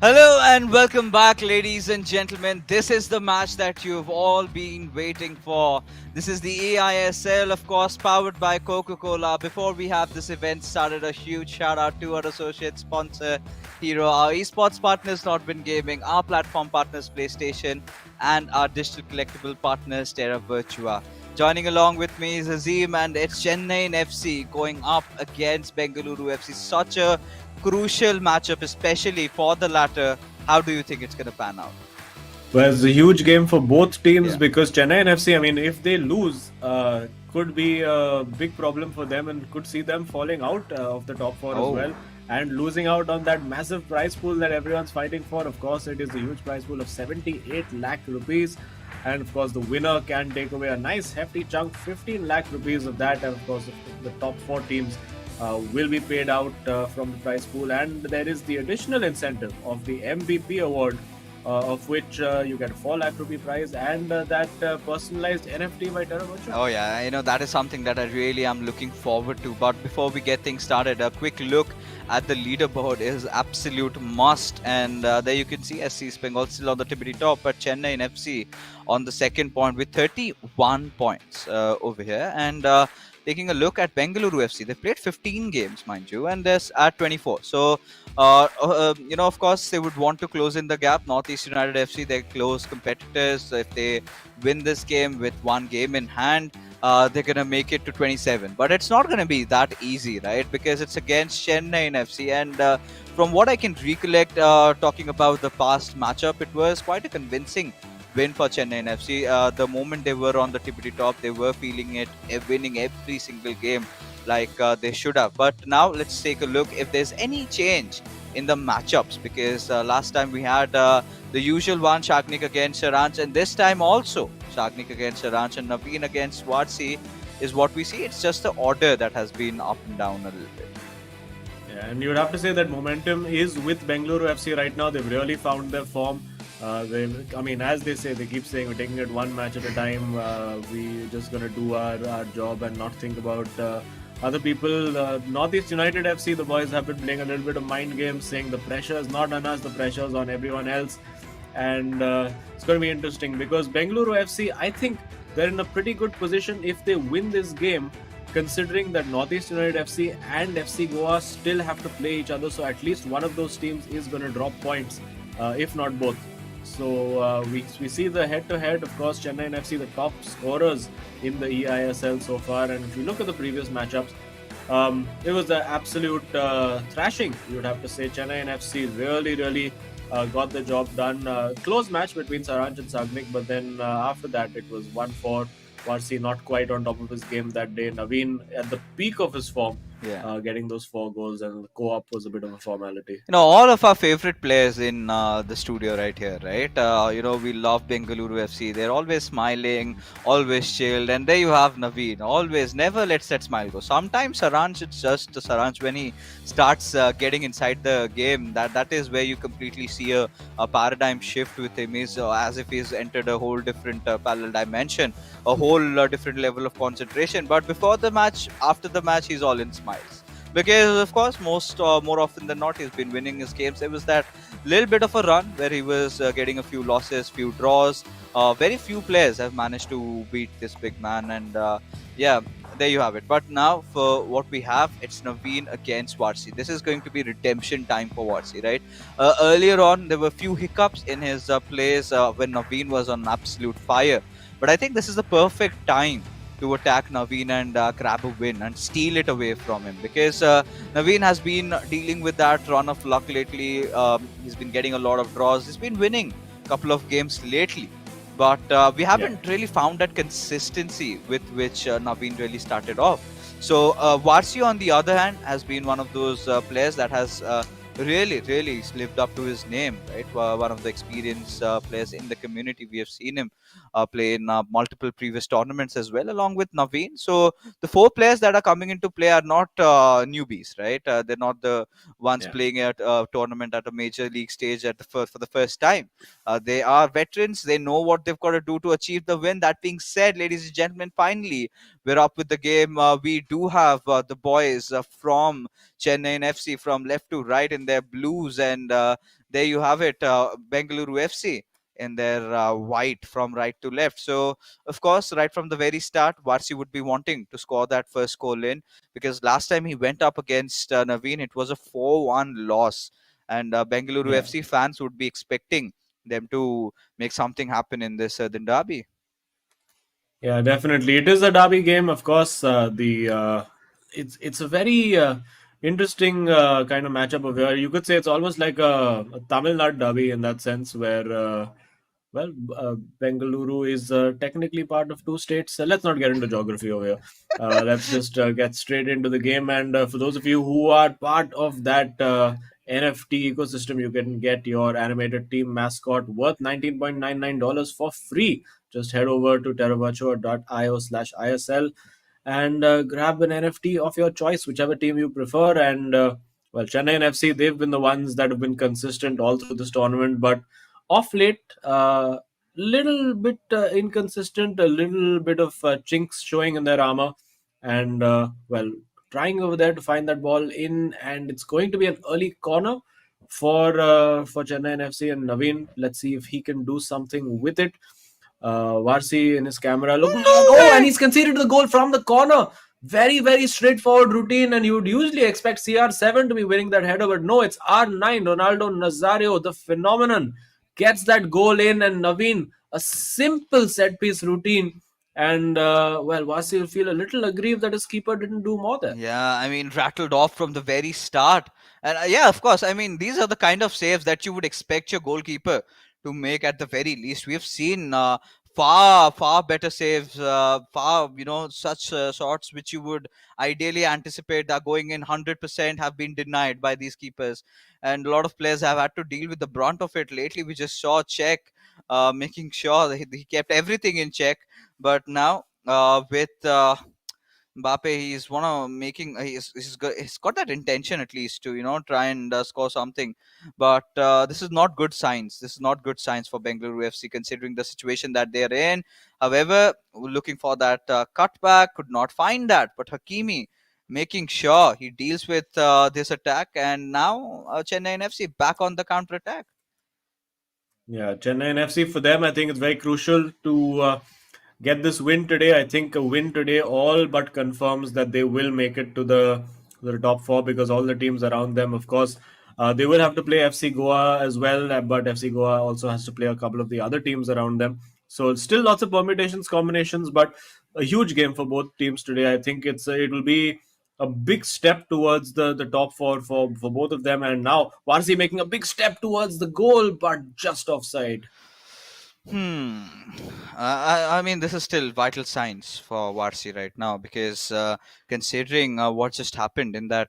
Hello and welcome back, ladies and gentlemen. This is the match that you've all been waiting for. This is the eISL, of course, powered by Coca-Cola. Before we have this event started, a huge shout out to our associate sponsor, Hero, our esports partners, Nodwin Gaming, our platform partners, PlayStation, and our digital collectible partners, Terra Virtua. Joining along with me is Azim, and it's Chennaiyin FC going up against Bengaluru FC. Such a crucial matchup, especially for the latter. How do you think it's going to pan out? Well, it's a huge game for both teams Yeah. because Chennai and FC, I mean, if they lose, could be a big problem for them and could see them falling out of the top four as well and losing out on that massive prize pool that everyone's fighting for. Of course, it is a huge prize pool of 78 lakh rupees. And of course, the winner can take away a nice hefty chunk, 15 lakh rupees of that. And of course, the top four teams will be paid out from the prize pool. And there is the additional incentive of the MVP award, of which you get a 4 lakh rupee prize and that personalized NFT by Terra Virtua. Oh yeah, that is something that I really am looking forward to. But before we get things started, a quick look at the leaderboard is absolute must. And there you can see SC Bengal still on the tippity top, but Chennaiyin FC on the second point with 31 points over here. And taking a look at Bengaluru FC, they played 15 games, mind you, and they're at 24. So, of course, they would want to close in the gap. Northeast United FC, they're close competitors. So if they win this game with one game in hand, they're going to make it to 27. But it's not going to be that easy, right? Because it's against Chennaiyin FC. And from what I can recollect, talking about the past matchup, it was quite a convincing win for Chennaiyin FC. The moment they were on the tippity top, they were feeling it, winning every single game like they should have. But now let's take a look if there's any change in the matchups, because last time we had the usual one, Shagnik against Saranch, and this time also Shagnik against Saranch and Naveen against Swartsi is what we see. It's just the order that has been up and down a little bit. Yeah, and you would have to say that momentum is with Bengaluru FC right now. They've really found their form. As they say, they keep saying we're taking it one match at a time. We're just going to do our job and not think about other people. Northeast United FC, the boys have been playing a little bit of mind games, saying the pressure is not on us, the pressure is on everyone else. And it's going to be interesting because Bengaluru FC, I think they're in a pretty good position if they win this game, considering that Northeast United FC and FC Goa still have to play each other. So at least one of those teams is going to drop points, if not both. So we see the head-to-head, of course, Chennaiyin FC, the top scorers in the eISL so far. And if you look at the previous matchups, it was an absolute thrashing, you would have to say. Chennaiyin FC really got the job done. Close match between Saranch and Sagnik, but then after that it was 1-4. Varsi not quite on top of his game that day. Naveen at the peak of his form, getting those 4 goals, and the co-op was a bit of a formality. All of our favorite players in the studio right here, right? We love Bengaluru FC. They're always smiling, always chilled. And there you have Naveen. Always, never lets that smile go. Sometimes Saranch, it's just Saranch when he starts getting inside the game. That is where you completely see a paradigm shift with him. He's as if he's entered a whole different parallel dimension, a whole different level of concentration. But before the match, after the match, he's all in smiles. Because of course, more often than not, he's been winning his games. There was that little bit of a run where he was getting a few losses, few draws. Very few players have managed to beat this big man, and there you have it. But now for what we have, it's Naveen against Varsi. This is going to be redemption time for Varsi, right? Earlier on, there were a few hiccups in his plays when Naveen was on absolute fire. But I think this is the perfect time to attack Naveen and grab a win and steal it away from him, because Naveen has been dealing with that run of luck lately. He's been getting a lot of draws. He's been winning a couple of games lately, but we haven't really found that consistency with which Naveen really started off. So Varsi, on the other hand, has been one of those players that has really lived up to his name, right? One of the experienced players in the community. We have seen him play in multiple previous tournaments as well, along with Naveen. So the 4 players that are coming into play are not newbies, right? They're not the ones playing at a tournament at a major league stage for the first time. They are veterans. They know what they've got to do to achieve the win. That being said, ladies and gentlemen, finally we're up with the game. We do have the boys from Chennaiyin FC from left to right in their blues, and there you have it, Bengaluru FC in their white from right to left. So, of course, right from the very start, Varsi would be wanting to score that first goal in, because last time he went up against Naveen, it was a 4-1 loss. And Bengaluru Yeah. FC fans would be expecting them to make something happen in this derby. Yeah, definitely. It is a derby game, of course. It's a very interesting kind of matchup of here. You could say it's almost like a Tamil Nadu derby in that sense, where Bengaluru is technically part of two states. Let's not get into geography over here. Let's just get straight into the game. And for those of you who are part of that NFT ecosystem, you can get your animated team mascot worth $19.99 for free. Just head over to terravirtua.io/ISL and grab an NFT of your choice, whichever team you prefer. And Chennaiyin FC, they've been the ones that have been consistent all through this tournament, but off late, little bit inconsistent, a little bit of chinks showing in their armor, and trying over there to find that ball in, and it's going to be an early corner for Chennai FC and Naveen. Let's see if he can do something with it. Varsi in his camera looking like, No oh, and way! he's conceded the goal from the corner. Very, very straightforward routine, and you would usually expect CR7 to be winning that header, but no, it's R9, Ronaldo Nazario, the phenomenon, gets that goal in, and Naveen, a simple set piece routine. And Varsi will feel a little aggrieved that his keeper didn't do more there. Yeah, I mean, rattled off from the very start. And yeah, of course, I mean, these are the kind of saves that you would expect your goalkeeper to make at the very least. We have seen far better saves, such shots which you would ideally anticipate are going in 100% have been denied by these keepers. And a lot of players have had to deal with the brunt of it. Lately, we just saw Czech making sure that he kept everything in check. But now, with Mbappe, he's one of making he's got that intention at least to try and score something, but this is not good signs. This is not good signs for Bengaluru FC considering the situation that they're in. However, looking for that cutback, could not find that, but Hakimi making sure he deals with this attack, and now Chennai FC back on the counter attack. Yeah, Chennai and FC for them, I think it's very crucial to get this win today. I think a win today all but confirms that they will make it to the top four, because all the teams around them, of course, they will have to play FC Goa as well, but FC Goa also has to play a couple of the other teams around them. So still lots of permutations, combinations, but a huge game for both teams today. I think it will be a big step towards the top four for both of them. And now Varsi making a big step towards the goal, but just offside. Hmm. I mean, this is still vital signs for Varsi right now because considering what just happened in that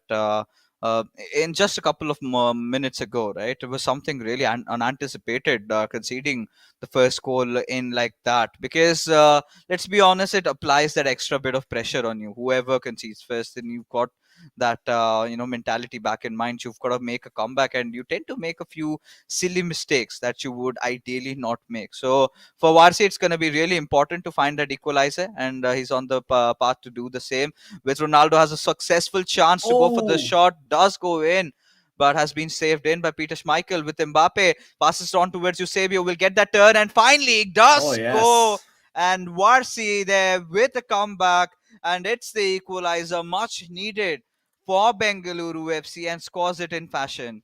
uh, in just a couple of minutes ago, right? It was something really unanticipated, conceding the first goal in like that. Because let's be honest, it applies that extra bit of pressure on you. Whoever concedes first, then you've got that mentality back in mind. You've got to make a comeback, and you tend to make a few silly mistakes that you would ideally not make. So for Varsi, it's going to be really important to find that equalizer, and he's on the path to do the same. With Ronaldo has a successful chance to go for the Oh, shot, does go in, but has been saved in by Peter Schmeichel. With Mbappe, passes on towards Eusebio, will get that turn, and finally oh does go. yes. And Varsi there with a comeback, and it's the equalizer, much needed for Bengaluru FC, and scores it in fashion.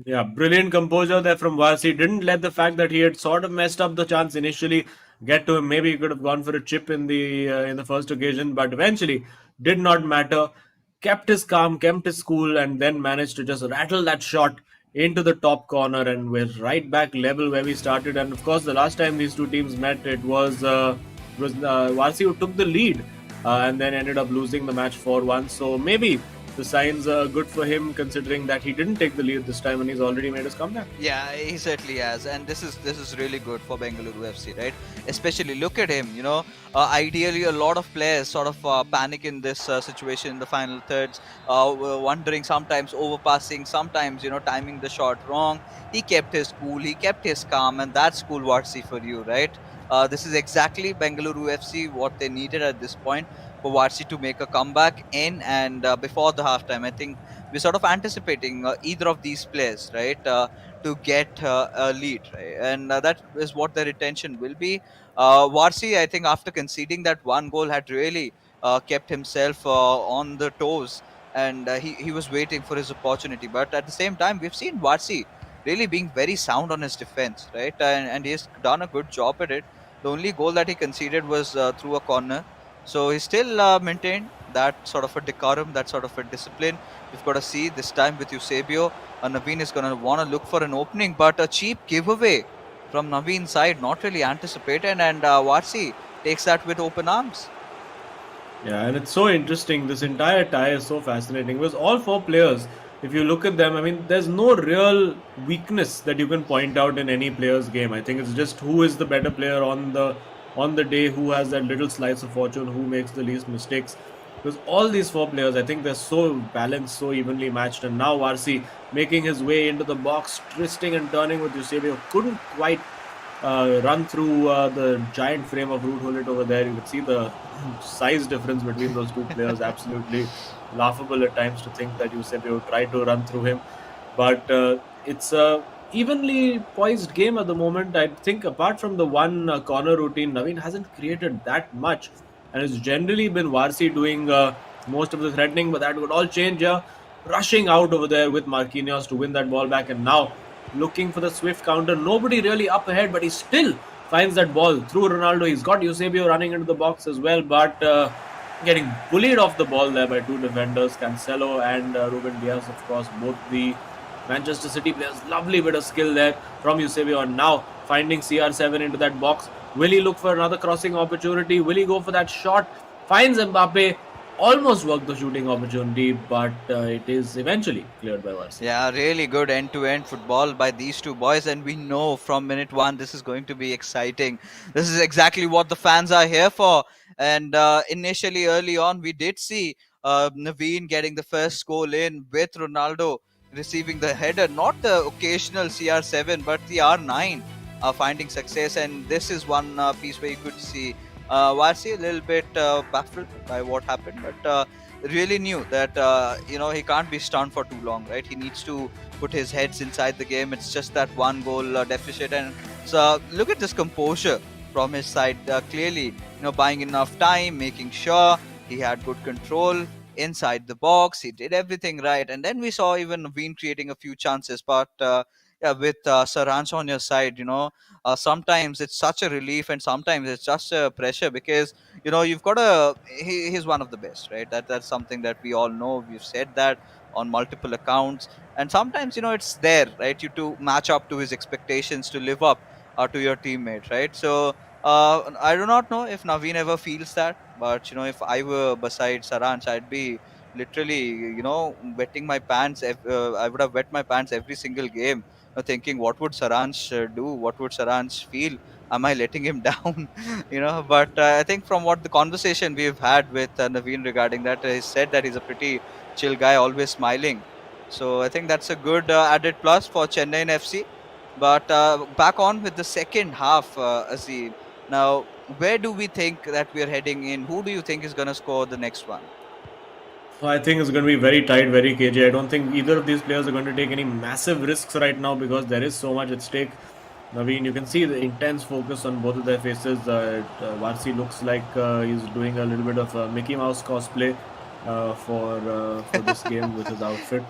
Yeah, brilliant composure there from Varsi. Didn't let the fact that he had sort of messed up the chance initially get to him. Maybe he could have gone for a chip in the first occasion, but eventually did not matter. Kept his calm, kept his cool, and then managed to just rattle that shot into the top corner, and we're right back level where we started. And of course, the last time these two teams met, it was Varsi who took the lead and then ended up losing the match 4-1. So maybe the signs are good for him, considering that he didn't take the lead this time and he's already made his comeback. Yeah, he certainly has, and this is really good for Bengaluru FC, right? Especially look at him. Ideally, a lot of players sort of panic in this situation in the final thirds, wondering sometimes overpassing, sometimes timing the shot wrong. He kept his cool, he kept his calm, and that's cool Varsi for you, right? This is exactly Bengaluru FC what they needed at this point for Varsi to make a comeback in and before the halftime. I think we're sort of anticipating either of these players, right? To get a lead, right? And that is what their intention will be. Varsi, I think, after conceding that one goal, had really kept himself on the toes, and he was waiting for his opportunity. But at the same time, we've seen Varsi really being very sound on his defense, right? And he has done a good job at it. The only goal that he conceded was through a corner. So he still maintained that sort of a decorum, that sort of a discipline. We've got to see this time with Eusebio. Naveen is going to want to look for an opening, but a cheap giveaway from Naveen's side, not really anticipated, and Varsi takes that with open arms. Yeah, and it's so interesting. This entire tie is so fascinating because all four players, if you look at them, I mean, there's no real weakness that you can point out in any player's game. I think it's just who is the better player on the day, who has that little slice of fortune, who makes the least mistakes. Because all these four players, I think they're so balanced, so evenly matched. And now Varsi making his way into the box, twisting and turning with Eusebio, couldn't quite run through the giant frame of Ruud Gullit over there. You could see the size difference between those two players. Absolutely laughable at times to think that Eusebio tried to run through him. But it's a evenly poised game at the moment. I think apart from the one corner routine, Naveen hasn't created that much. And it's generally been Varsi doing most of the threatening, but that would all change here. Rushing out over there with Marquinhos to win that ball back, and now looking for the swift counter. Nobody really up ahead, but he still finds that ball through Ronaldo. He's got Eusebio running into the box as well, but getting bullied off the ball there by two defenders, Cancelo and Ruben Diaz, of course, both the Manchester City players. Lovely bit of skill there from Eusebio, and now finding CR7 into that box. Will he look for another crossing opportunity? Will he go for that shot? Finds Mbappe. Almost worked the shooting opportunity, but it is eventually cleared by Varsi. Yeah, really good end-to-end football by these two boys, and we know from minute one this is going to be exciting. This is exactly what the fans are here for. And initially, early on, we did see Naveen getting the first goal in with Ronaldo receiving the header, not the occasional CR7, but the R9 finding success. And this is one piece where you could see Varsi a little bit baffled by what happened, but really knew that he can't be stunned for too long, right? He needs to put his heads inside the game. It's just that one goal deficit, and so look at this composure from his side. Clearly, buying enough time, making sure he had good control inside the box. He did everything right, and then we saw even Naveen creating a few chances, but. Yeah, with Saranch on your side, sometimes it's such a relief, and sometimes it's just a pressure because you've got he's one of the best, right? That's something that we all know. We've said that on multiple accounts, and sometimes it's there, right? You to match up to his expectations, to live up to your teammate, right? So I do not know if Naveen ever feels that, but if I were beside Saranch, I'd be literally wetting my pants. I would have wet my pants every single game, thinking what would Saranch do, what would Saranch feel, am I letting him down? But I think from what the conversation we've had with Naveen regarding that, he said that he's a pretty chill guy, always smiling. So I think that's a good added plus for Chennaiyin FC. But back on with the second half, Azim. Now, where do we think that we're heading in? Who do you think is going to score the next one? So I think it's going to be very tight, very cagey. I don't think either of these players are going to take any massive risks right now because there is so much at stake. Naveen, you can see the intense focus on both of their faces. Varsi looks like he's doing a little bit of Mickey Mouse cosplay for this game with his outfit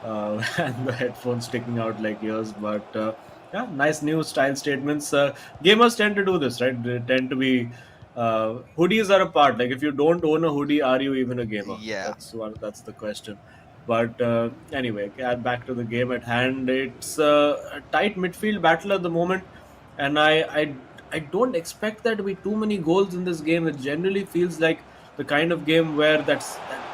and the headphones sticking out like ears. But yeah, nice new style statements. Gamers tend to do this, right? They tend to be hoodies are a part. Like if you don't own a hoodie, are you even a gamer? Yeah. That's the question. But anyway, back to the game at hand. It's a tight midfield battle at the moment, and I don't expect there to be too many goals in this game. It generally feels like the kind of game where that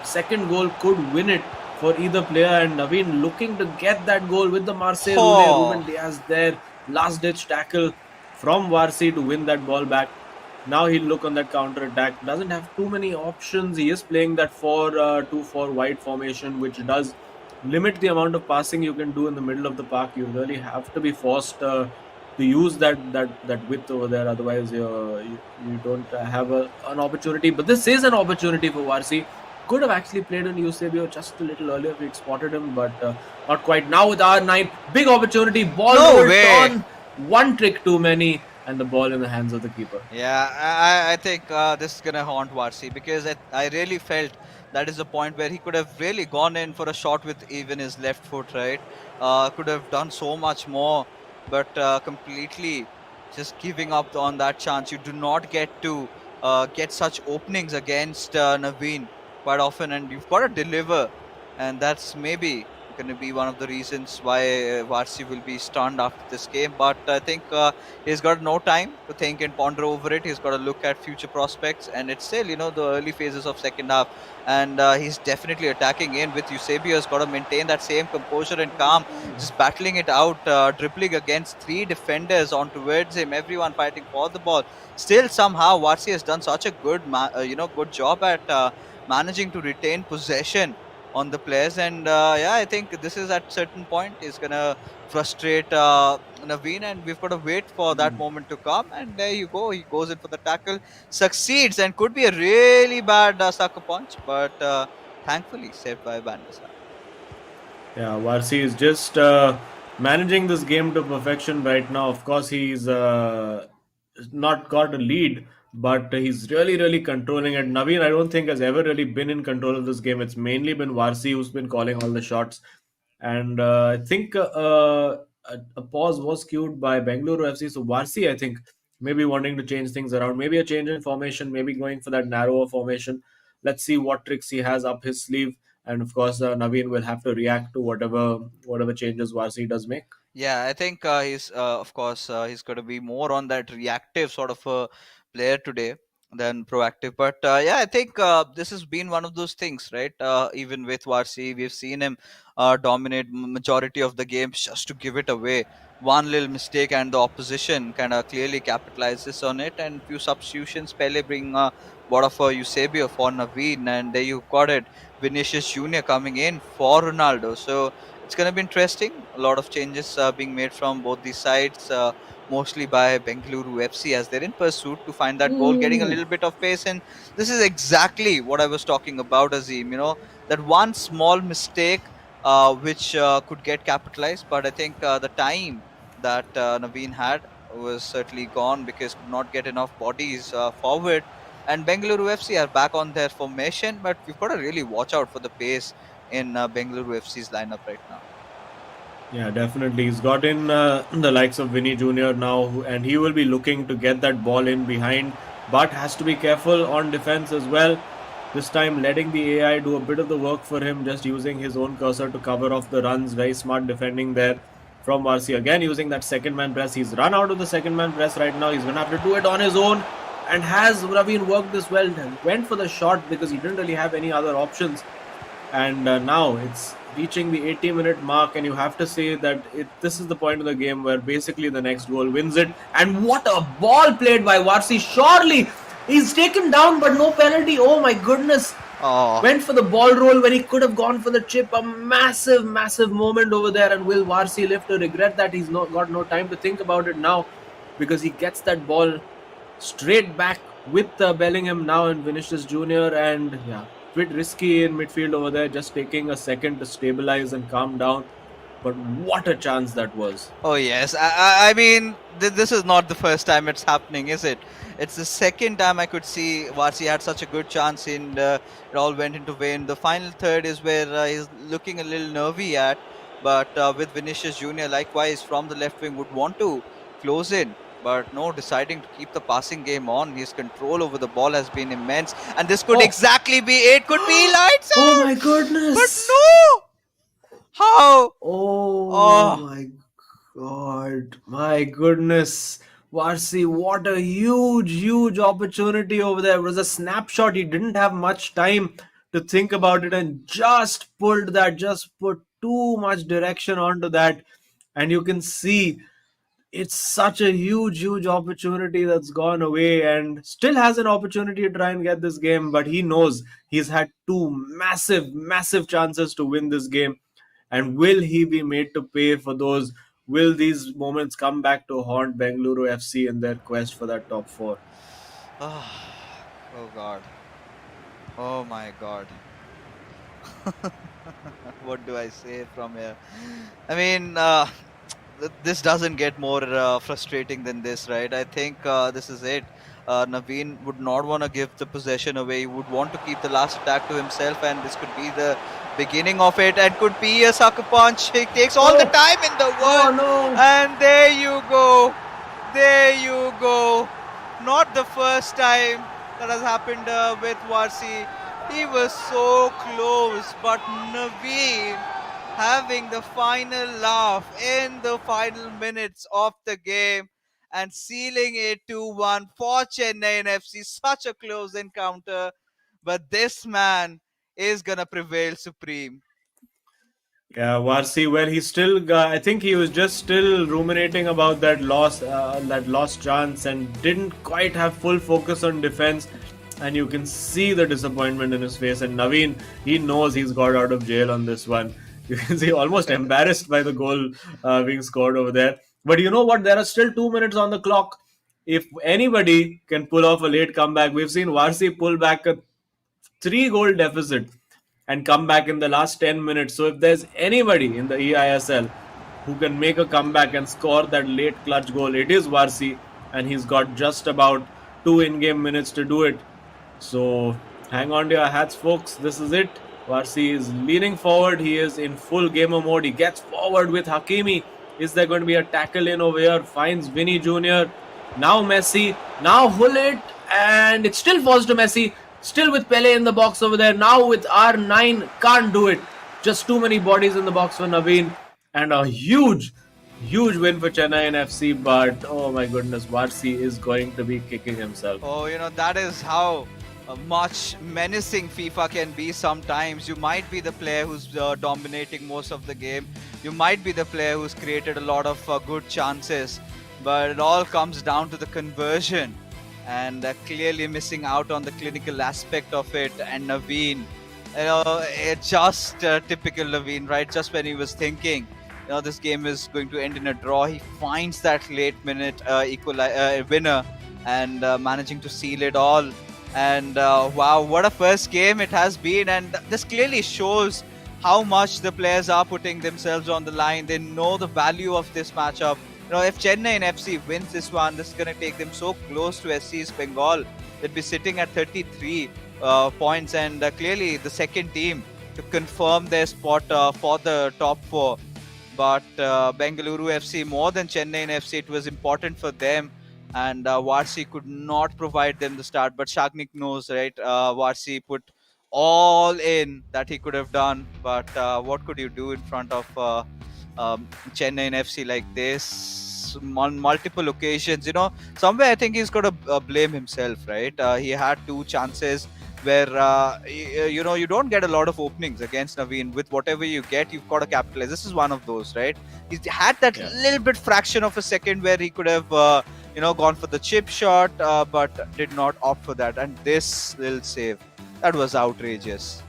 second goal could win it for either player. And Naveen looking to get that goal with the Marseille roulette. Oh, Ruben Diaz there, last ditch tackle from Varsi to win that ball back. Now he'll look on that counter attack. Doesn't have too many options. He is playing that 4-2-4 wide formation, which does limit the amount of passing you can do in the middle of the park. You really have to be forced to use that width over there. Otherwise, you don't have an opportunity. But this is an opportunity for Varsi. Could have actually played in Eusebio just a little earlier if we'd spotted him, but not quite. Now with R9, big opportunity. Ball no roll way. turn. One trick too many, and the ball in the hands of the keeper. Yeah, I think this is gonna haunt Varsi because I really felt that is the point where he could have really gone in for a shot with even his left foot, right? Could have done so much more, but completely just giving up on that chance. You do not get to get such openings against Naveen quite often, and you've got to deliver, and that's maybe going to be one of the reasons why Varsi will be stunned after this game. But I think. He's got no time to think and ponder over it. He's got to look at future prospects, and it's still, the early phases of second half, and he's definitely attacking in with Eusebio. Has got to maintain that same composure and calm, just battling it out, dribbling against three defenders on towards him, everyone fighting for the ball. Still, somehow, Varsi has done such a good job at managing to retain possession on the players, and yeah, I think this is at certain point is gonna frustrate Naveen, and we've got to wait for that moment to come. And there you go, he goes in for the tackle, succeeds, and could be a really bad sucker punch, but thankfully saved by Bandasa. Yeah, Varsi is just managing this game to perfection right now. Of course, he's not got a lead, but he's really, really controlling it. Naveen, I don't think has ever really been in control of this game. It's mainly been Varsi who's been calling all the shots, and I think a pause was cued by Bengaluru FC. So Varsi, I think, maybe wanting to change things around, maybe a change in formation, maybe going for that narrower formation. Let's see what tricks he has up his sleeve, and of course, Naveen will have to react to whatever changes Varsi does make. Yeah, I think he's of course he's going to be more on that reactive sort of a player today than proactive. But yeah, I think this has been one of those things, right? Even with Varsi, we've seen him dominate majority of the games just to give it away. One little mistake and the opposition kind of clearly capitalizes on it. And few substitutions, Pele bring Boda for Eusebio for Naveen, and there you got it. Vinicius Junior coming in for Ronaldo. So it's going to be interesting. A lot of changes being made from both these sides, mostly by Bengaluru FC as they're in pursuit to find that goal, getting a Ooh. little bit of pace. And this is exactly what I was talking about, Azim. That one small mistake which could get capitalized, but I think the time that Naveen had was certainly gone because could not get enough bodies forward. And Bengaluru FC are back on their formation, but we've got to really watch out for the pace in Bengaluru FC's lineup right now. Yeah, definitely. He's got in the likes of Vinny Jr. now, and he will be looking to get that ball in behind, but has to be careful on defense as well. This time, letting the AI do a bit of the work for him, just using his own cursor to cover off the runs. Very smart defending there from Marcy. Again, using that second man press. He's run out of the second man press right now. He's going to have to do it on his own. And has Raveen worked this well? Went for the shot because he didn't really have any other options. And now it's reaching the 80-minute mark, and you have to say that this is the point of the game where basically the next goal wins it. And what a ball played by Varsi! Surely he's taken down, but no penalty. Oh my goodness! Oh, Went for the ball roll when he could have gone for the chip. A massive, massive moment over there. And will Varsi live to regret that? He's not got no time to think about it now, because he gets that ball straight back with Bellingham now and Vinicius Jr. And yeah, bit risky in midfield over there, just taking a second to stabilize and calm down. But what a chance that was! oh yes. I mean, this is not the first time it's happening, is it? It's the second time I could see Varsi had such a good chance, and it all went into vain. The final third is where he's looking a little nervy at, but with Vinicius Junior, likewise from the left wing, would want to close in. But no, deciding to keep the passing game on. His control over the ball has been immense, and this could Oh, exactly be it. Could be lights oh out, my but goodness! no. How? Oh Oh, my god, my goodness. Varsi, what a huge, huge opportunity over there. It was a snapshot. He didn't have much time to think about it and just put too much direction onto that. And you can see it's such a huge opportunity that's gone away, and still has an opportunity to try and get this game. But he knows he's had two massive chances to win this game. And will he be made to pay for those? Will these moments come back to haunt Bengaluru FC in their quest for that top four? Oh God. Oh my God. What do I say from here? I mean, this doesn't get more frustrating than this, right? I think this is it. Naveen would not want to give the possession away. He would want to keep the last attack to himself, and this could be the beginning of it, and could be a sucker punch. He takes all the time in the world, no. and there you go. There you go. Not the first time that has happened with Varsi. He was so close, but Naveen having the final laugh in the final minutes of the game and sealing it 2-1 for Chennaiyin FC. Such a close encounter, but this man is gonna prevail supreme. Yeah, Varsi. Well, he still got, I think he was just still ruminating about that lost chance, and didn't quite have full focus on defense. And you can see the disappointment in his face. And Naveen, he knows he's got out of jail on this one. You can see almost embarrassed by the goal being scored over there. But you know what? There are still 2 minutes on the clock. If anybody can pull off a late comeback, we've seen Varsi pull back a 3 goal deficit and come back in the last 10 minutes. So if there's anybody in the eISL who can make a comeback and score that late clutch goal, it is Varsi, and he's got just about 2 in-game minutes to do it. So hang on to your hats, folks. This is it. Varsi is leaning forward. He is in full gamer mode. He gets forward with Hakimi. Is there going to be a tackle in over here? Finds Vinny Jr. Now Messi. Now Hullet. And it still falls to Messi. Still with Pele in the box over there. Now with R9. Can't do it. Just too many bodies in the box for Naveen. And a huge win for Chennaiyin FC. But oh my goodness, Varsi is going to be kicking himself. Oh, that is how much menacing FIFA can be sometimes. You might be the player who's dominating most of the game. You might be the player who's created a lot of good chances. But it all comes down to the conversion. And clearly missing out on the clinical aspect of it. And Naveen, it's just typical Naveen, right? Just when he was thinking, this game is going to end in a draw, he finds that late minute winner and managing to seal it all. And wow, what a first game it has been. And this clearly shows how much the players are putting themselves on the line. They know the value of this matchup. If Chennaiyin FC wins this one, this is going to take them so close to SC's Bengal. They'd be sitting at 33 points, and clearly the second team to confirm their spot for the top four. But Bengaluru FC, more than Chennaiyin FC, it was important for them. And Varsi could not provide them the start. But Shagnik knows, right? Varsi put all in that he could have done. But what could you do in front of Chennaiyin FC like this? On multiple occasions, somewhere I think he's got to blame himself, right? He had 2 chances where you don't get a lot of openings against Naveen. With whatever you get, you've got to capitalize. This is one of those, right? He had that little bit fraction of a second where he could have gone for the chip shot, but did not opt for that. And this little save, that was outrageous.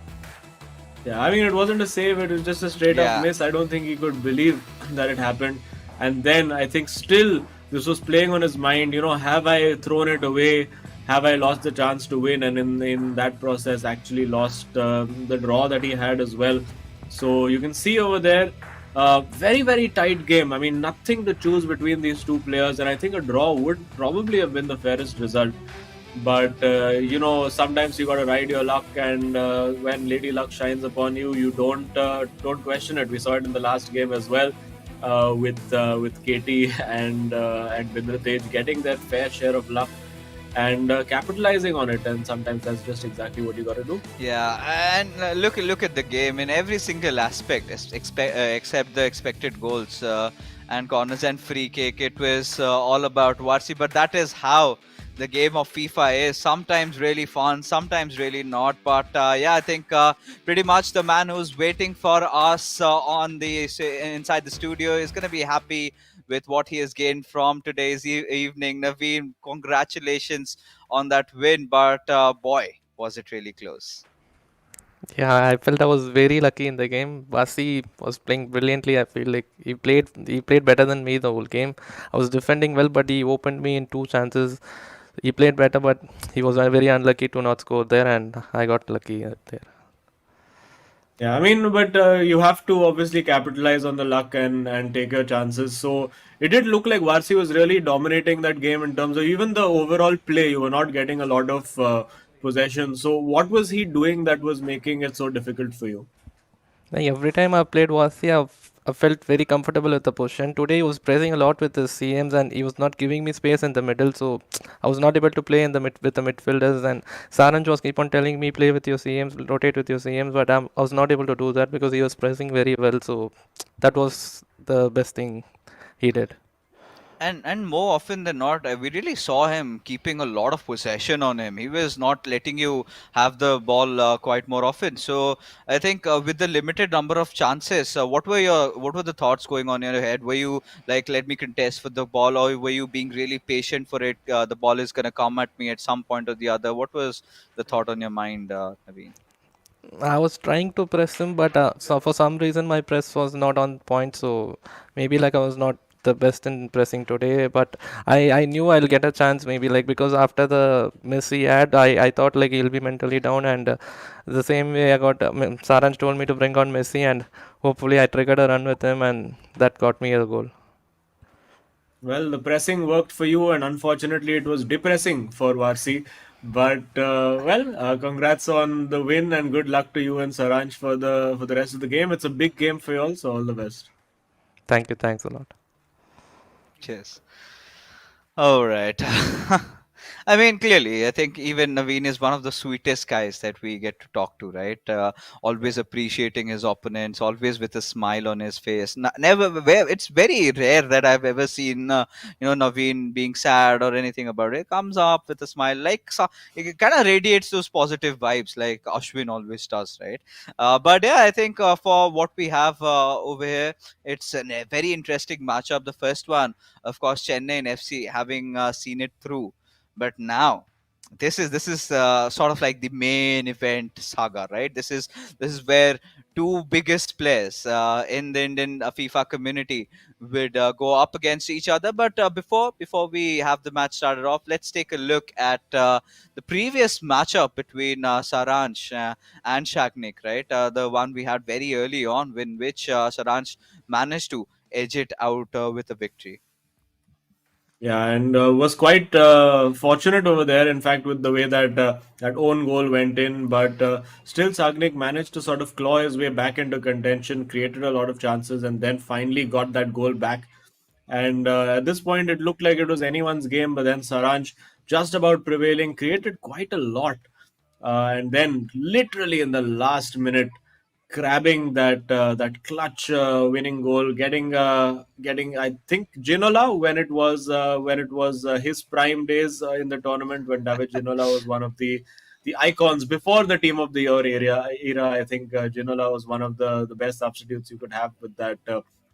Yeah, I mean, it wasn't a save, it was just a straight up miss. I don't think he could believe that it happened. And then I think still this was playing on his mind. Have I thrown it away? Have I lost the chance to win? And in that process, actually lost the draw that he had as well. So you can see over there, very tight game. I mean, nothing to choose between these two players. And I think a draw would probably have been the fairest result. But sometimes you got to ride your luck, and when Lady Luck shines upon you, you don't question it. We saw it in the last game as well, with Katie and Bindratej getting their fair share of luck and capitalizing on it. And sometimes that's just exactly what you got to do. Yeah, and look at the game in every single aspect, except the expected goals and corners and free kick. It was all about Varsi, but that is how the game of FIFA is sometimes really fun, sometimes really not. But yeah, I think pretty much the man who's waiting for us inside the studio is going to be happy with what he has gained from today's evening. Naveen, congratulations on that win, but boy, was it really close. Yeah, I felt I was very lucky in the game. Vasi was playing brilliantly. I feel like he played better than me the whole game. I was defending well, but he opened me in two chances. He played better, but he was very unlucky to not score there, and I got lucky there. Yeah, I mean, but you have to obviously capitalize on the luck and take your chances. So it did look like Varsi was really dominating that game in terms of even the overall play. You were not getting a lot of possession. So what was he doing that was making it so difficult for you? Like every time I played Vasi, I felt very comfortable with the position. Today he was pressing a lot with his CMs and he was not giving me space in the middle, so I was not able to play in the with the midfielders. And Saranj was keep on telling me play with your CMs, rotate with your CMs, but I was not able to do that because he was pressing very well. So that was the best thing he did. And more often than not, we really saw him keeping a lot of possession on him. He was not letting you have the ball quite more often. So I think with the limited number of chances, what were the thoughts going on in your head? Were you like, let me contest for the ball, or were you being really patient for it? The ball is gonna come at me at some point or the other. What was the thought on your mind, Naveen? I was trying to press him, but so for some reason my press was not on point. So maybe like I was not the best in pressing today. But I knew I'll get a chance maybe like because after the miss he had, I thought like he'll be mentally down. And the same way I got Saranj told me to bring on Messi, and hopefully I triggered a run with him, and that got me a goal. Well, the pressing worked for you, and unfortunately, it was depressing for Varsi. But congrats on the win, and good luck to you and Saranj for the rest of the game. It's a big game for you all, so all the best. Thank you, thanks a lot. Cheers. All right. I mean, clearly, I think even Naveen is one of the sweetest guys that we get to talk to, right? Always appreciating his opponents, always with a smile on his face. Never, it's very rare that I've ever seen, Naveen being sad or anything about it. Comes up with a smile, like so, it kind of radiates those positive vibes, like Ashwin always does, right? But yeah, I think for what we have over here, it's a very interesting matchup. The first one, of course, Chennai FC having seen it through, but now this is sort of like the main event saga, right? This is where two biggest players in the Indian FIFA community would go up against each other. But before we have the match started off, let's take a look at the previous matchup between Saransh and Shagnik, right? The one we had very early on, in which Saransh managed to edge it out with a victory. Yeah, and was quite fortunate over there. In fact, with the way that that own goal went in, but still Sagnik managed to sort of claw his way back into contention, created a lot of chances, and then finally got that goal back. And at this point, it looked like it was anyone's game, but then Saranj just about prevailing, created quite a lot, and then literally in the last minute grabbing that clutch winning goal, getting I think Ginola when it was his prime days in the tournament when David Ginola was one of the icons before the team of the year era. I think Ginola was one of the best substitutes you could have with that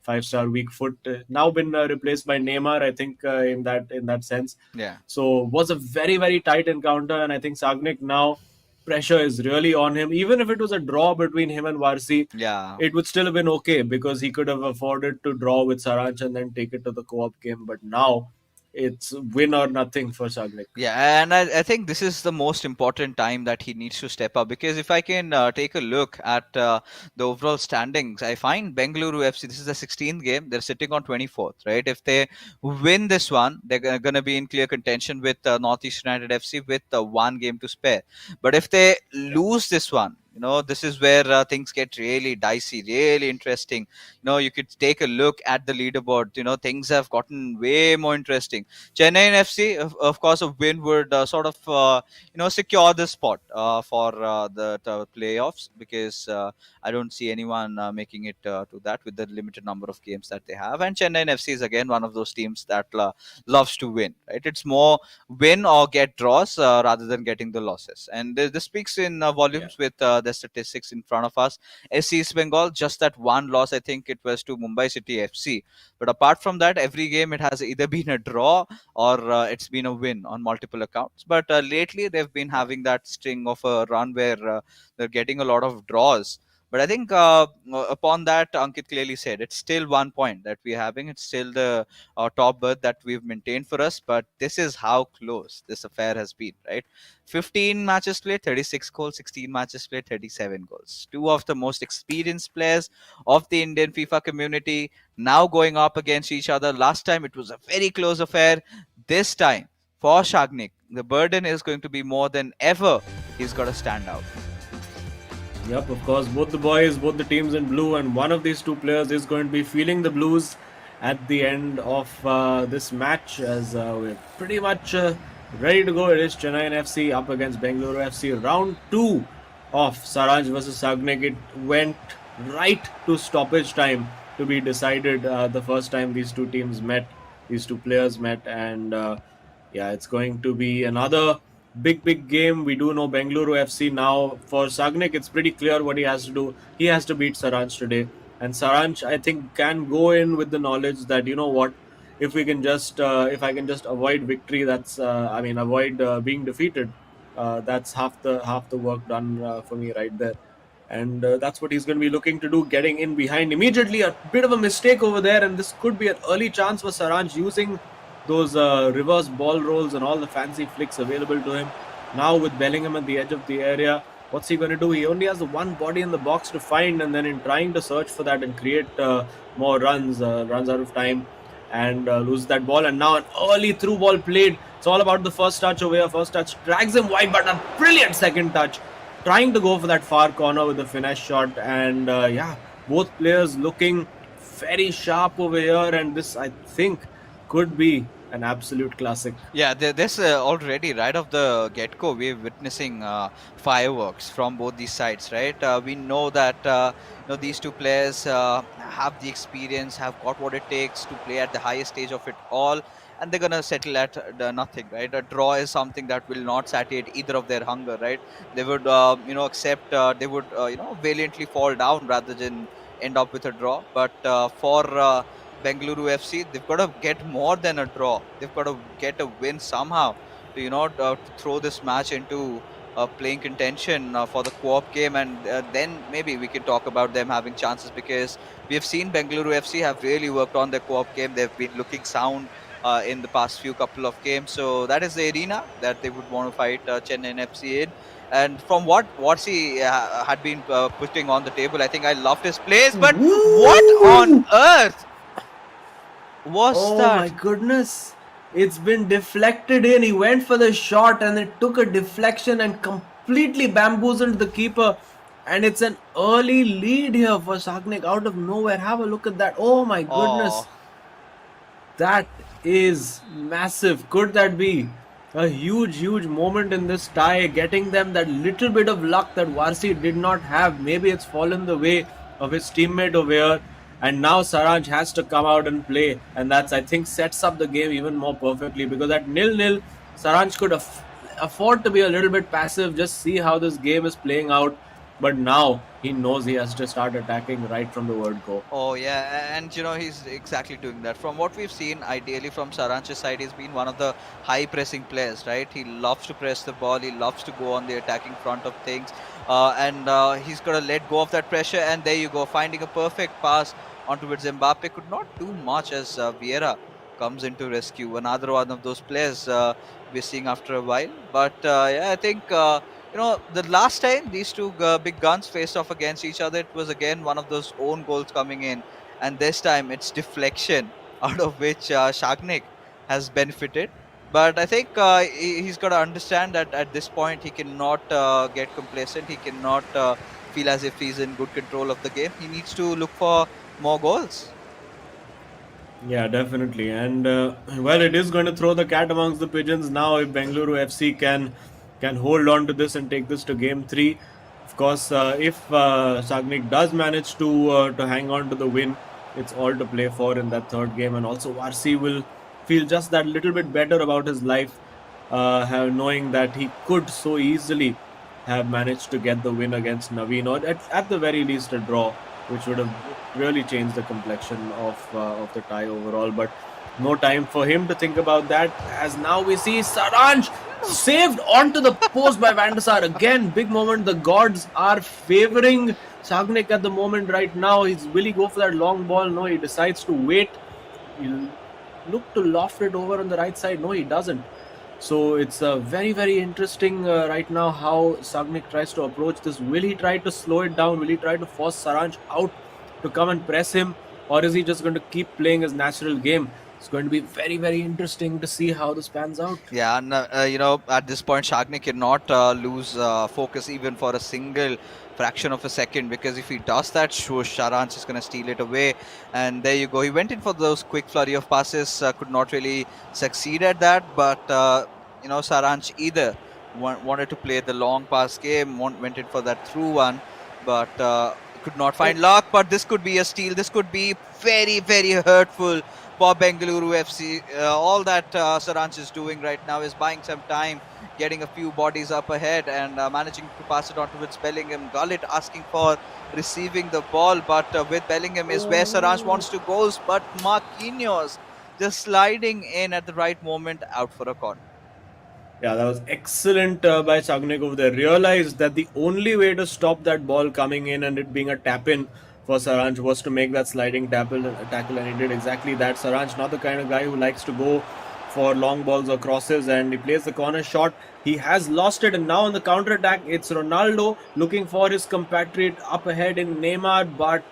five-star weak foot. Now been replaced by Neymar, I think in that sense. Yeah. So was a very tight encounter, and I think Sagnik now pressure is really on him. Even if it was a draw between him and Varsi, Yeah. it would still have been okay because he could have afforded to draw with Saranch and then take it to the co-op game. But now it's win or nothing for Sagnik. Yeah, and I think this is the most important time that he needs to step up, because if I can take a look at the overall standings, I find Bengaluru FC, this is the 16th game, they're sitting on 24th, right? If they win this one, they're going to be in clear contention with Northeast United FC with one game to spare. But if they lose this one, This is where things get really dicey, really interesting. You could take a look at the leaderboard. Things have gotten way more interesting. Chennai FC, of course, a win would sort of secure the spot for the playoffs, because I don't see anyone making it to that with the limited number of games that they have. And Chennai FC is again one of those teams that loves to win, right? It's more win or get draws rather than getting the losses. And this speaks in Yeah. volumes with the statistics in front of us. SC East Bengal, just that one loss, I think it was to Mumbai City FC. But apart from that, every game it has either been a draw or it's been a win on multiple accounts. But lately, they've been Yeah. having that string of a run where they're getting a lot of draws. But I think upon that, Ankit clearly said it's still 1 point that we're having. It's still the top berth that we've maintained for us. But this is how close this affair has been, right? 15 matches played, 36 goals, 16 matches played, 37 goals. Two of the most experienced players of the Indian FIFA community now going up against each other. Last time it was a very close affair. This time, for Shagnik, the burden is going to be more than ever. He's got to stand out. Yep, of course, both the boys, both the teams in blue, and one of these two players is going to be feeling the blues at the end of this match, as we're pretty much ready to go. It is Chennaiyin FC up against Bengaluru FC. Round 2 of Saranj versus Sagnik. It went right to stoppage time to be decided the first time these two teams met, these two players met, and yeah, it's going to be another big game. We do know Bengaluru FC now. For Sagnik, it's pretty clear what he has to do. He has to beat Saranj today, and Saranj, I think, can go in with the knowledge that, you know what, if we can just if I can just avoid victory, that's I mean, avoid being defeated, that's half the work done for me right there. And that's what he's going to be looking to do, getting in behind immediately. A bit of a mistake over there, and this could be an early chance for Saranj, using those reverse ball rolls and all the fancy flicks available to him. Now with Bellingham at the edge of the area, what's he going to do? He only has the one body in the box to find, and then in trying to search for that and create more runs out of time, and loses that ball. And now an early through ball played. It's all about the first touch over here. First touch drags him wide, but a brilliant second touch, trying to go for that far corner with a finesse shot. And yeah, both players looking very sharp over here, and this, I think, could be an absolute classic. Yeah, this already right off the get-go, we're witnessing fireworks from both these sides, right? We know that these two players have the experience, have got what it takes to play at the highest stage of it all, and they're gonna settle at nothing, right? A draw is something that will not satiate either of their hunger, right? They would, accept. They would, valiantly fall down rather than end up with a draw. But for Bengaluru FC, they've got to get more than a draw. They've got to get a win somehow to to throw this match into playing contention for the co-op game, and then maybe we can talk about them having chances, because we have seen Bengaluru FC have really worked on their co-op game. They've been looking sound in the past few couple of games, so that is the arena that they would want to fight Chennai FC in. And from what Warsi had been putting on the table, I think I loved his plays. But what on Woo! earth was Oh my that? goodness. It's been deflected in. He went for the shot and it took a deflection and completely bamboozled the keeper. And it's an early lead here for Sagnik out of nowhere. Have a look at that. Oh my goodness. Oh, That is massive. Could that be a huge moment in this tie, getting them that little bit of luck that Varsi did not have? Maybe it's fallen the way of his teammate over here, and now Saranj has to come out and play, and that's, I think, sets up the game even more perfectly, because at 0-0, Saranj could afford to be a little bit passive, just see how this game is playing out. But now he knows he has to start attacking right from the word go. oh yeah, and he's exactly doing that. From what we've seen, ideally from Saranch's side, he's been one of the high pressing players, right? He loves to press the ball. He loves to go on the attacking front of things, and he's got to let go of that pressure. And there you go, finding a perfect pass onto it. Zimbabwe could not do much as Vieira comes into rescue. Another one of those players we're seeing after a while. But yeah, I think. The last time these two big guns faced off against each other, it was again one of those own goals coming in, and this time it's deflection, out of which Shagnik has benefited. But I think he's got to understand that at this point he cannot get complacent. He cannot feel as if he's in good control of the game. He needs to look for more goals. Yeah, definitely. And well, it is going to throw the cat amongst the pigeons now if Bengaluru FC can hold on to this and take this to game three. Of course, if Sagnik does manage to hang on to the win, it's all to play for in that third game. And also, Varsi will feel just that little bit better about his life, knowing that he could so easily have managed to get the win against Naveen, or at the very least a draw, which would have really changed the complexion of the tie overall. But no time for him to think about that, as now we see Saranj saved onto the post by Van der Sar. Again, big moment. The gods are favoring Sagnik at the moment right now. Will he go for that long ball? No, he decides to wait. He'll look to loft it over on the right side. No, he doesn't. So it's very, very interesting right now how Sagnik tries to approach this. Will he try to slow it down? Will he try to force Saranj out to come and press him? Or is he just going to keep playing his natural game? It's going to be very, very interesting to see how this pans out. Yeah, and at this point, Shagnik cannot lose focus even for a single fraction of a second, because if he does that, sure, Saranj is going to steal it away. And there you go. He went in for those quick flurry of passes, could not really succeed at that. But Saranj either wanted to play the long pass game, went in for that through one, but could not find luck. But this could be a steal. This could be very, very hurtful for Bengaluru FC. All that Saranj is doing right now is buying some time, getting a few bodies up ahead, and managing to pass it on towards Bellingham. Gullit asking for receiving the ball, but with Bellingham is where Saranj wants to go. But Marquinhos just sliding in at the right moment, out for a corner. Yeah, that was excellent by Sagnik over there. Realized that the only way to stop that ball coming in and it being a tap in for Saranj was to make that sliding tackle, and he did exactly that. Saranj, not the kind of guy who likes to go for long balls or crosses, and he plays the corner shot. He has lost it, and now on the counter attack, it's Ronaldo looking for his compatriot up ahead in Neymar, but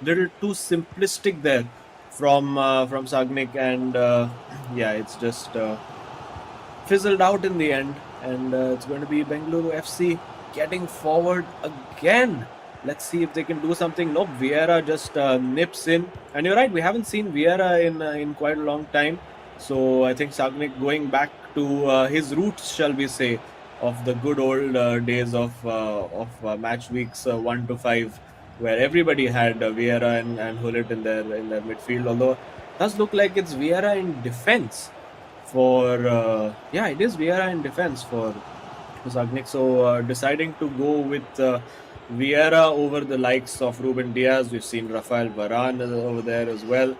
little too simplistic there from Sagnik, and yeah, it's just fizzled out in the end, and it's going to be Bengaluru FC getting forward again. Let's see if they can do something. Nope, Vieira just nips in, and you're right, we haven't seen Vieira in quite a long time. So I think Sagnik going back to his roots, shall we say, of the good old days of match weeks 1 to 5, where everybody had Vieira and Hullet in their midfield. Although it does look like it's Vieira in defense for it is Vieira in defense for Sagnik. So deciding to go with Vieira over the likes of Ruben Diaz. We've seen Rafael Varane over there as well.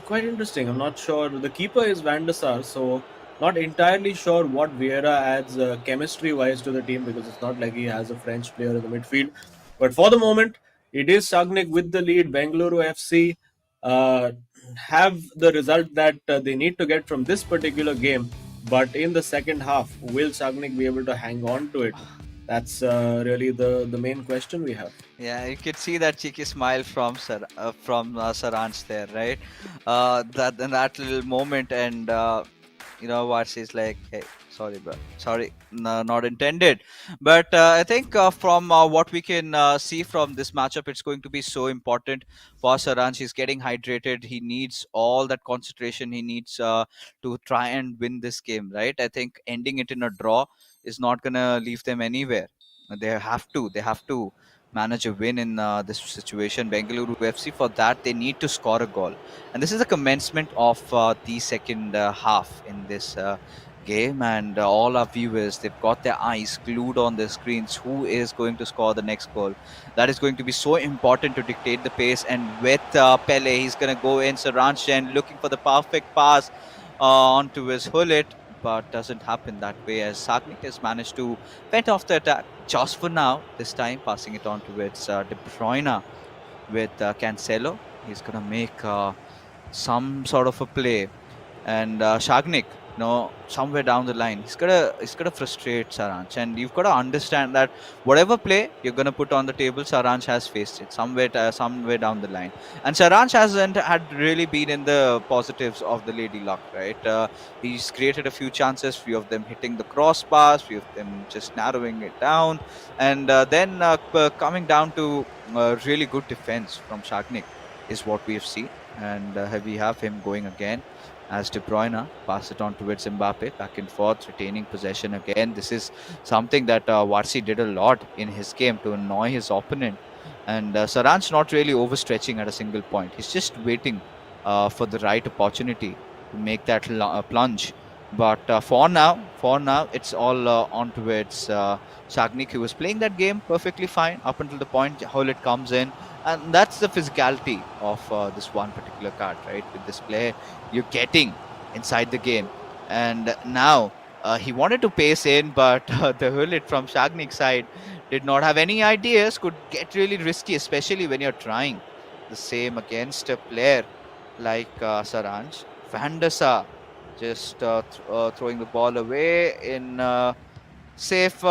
Quite interesting. I'm not sure. The keeper is Van der Sar, so not entirely sure what Vieira adds chemistry-wise to the team, because it's not like he has a French player in the midfield. But for the moment, it is Sagnik with the lead. Bengaluru FC have the result that they need to get from this particular game. But in the second half, will Sagnik be able to hang on to it? That's really the main question we have. Yeah, you could see that cheeky smile from Saranj there, right? That little moment, and Varsi's like, "Hey, sorry, bro, sorry, no, not intended." But I think from what we can see from this matchup, it's going to be so important for Saranj. He's getting hydrated. He needs all that concentration. He needs to try and win this game, right? I think ending it in a draw is not gonna leave them anywhere. They have to manage a win in this situation. Bengaluru FC, for that they need to score a goal, and this is the commencement of the second half in this game, and all our viewers, they've got their eyes glued on their screens. Who is going to score the next goal? That is going to be so important to dictate the pace. And with Pele, he's going to go in. Saranchen looking for the perfect pass onto his Hullet, but doesn't happen that way, as Sagnik has managed to fend off the attack just for now. This time passing it on towards De Bruyne with Cancelo. He's going to make some sort of a play, and Sagnik somewhere down the line, he's gonna frustrate Saranch, and you've got to understand that whatever play you're gonna put on the table, Saranch has faced it somewhere down the line, and Saranch hasn't had really been in the positives of the lady luck, right? He's created a few chances, few of them hitting the crossbars, few of them just narrowing it down, and then coming down to really good defense from Shagnik is what we have seen, and we have him going again as De Bruyne pass it on towards Mbappe, back and forth, retaining possession again. This is something that Varsi did a lot in his game to annoy his opponent. And Saranch not really overstretching at a single point. He's just waiting for the right opportunity to make that plunge. But for now, it's all on towards Shagnik, who was playing that game perfectly fine up until the point Hullet comes in. And that's the physicality of this one particular card, right? With this player, you're getting inside the game. And now he wanted to pace in, but the Hullet from Shagnik's side did not have any ideas, could get really risky, especially when you're trying the same against a player like Saranch. Van der Sar just throwing the ball away in safe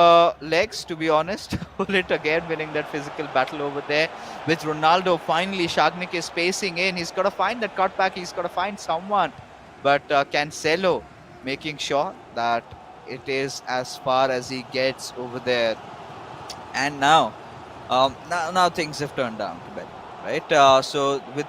legs, to be honest. Hullet again winning that physical battle over there with Ronaldo. Finally, Shagnik is pacing in. He's got to find that cutback. He's got to find someone. But Cancelo making sure that it is as far as he gets over there. And now things have turned down to bed, right? So with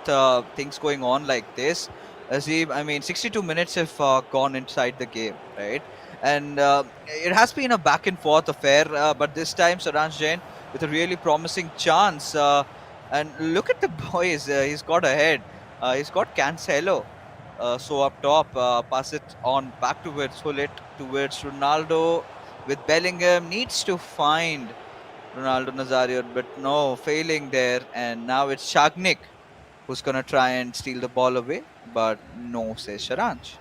things going on like this, I mean, 62 minutes have gone inside the game, right? And it has been a back and forth affair, but this time Saranch Jain with a really promising chance. And look at the boys, he's got ahead. He's got Cancelo. So up top, pass it on back towards Hullet, towards Ronaldo with Bellingham. Needs to find Ronaldo Nazario, but no, failing there. And now it's Shagnik who's going to try and steal the ball away, but no, says Saranch.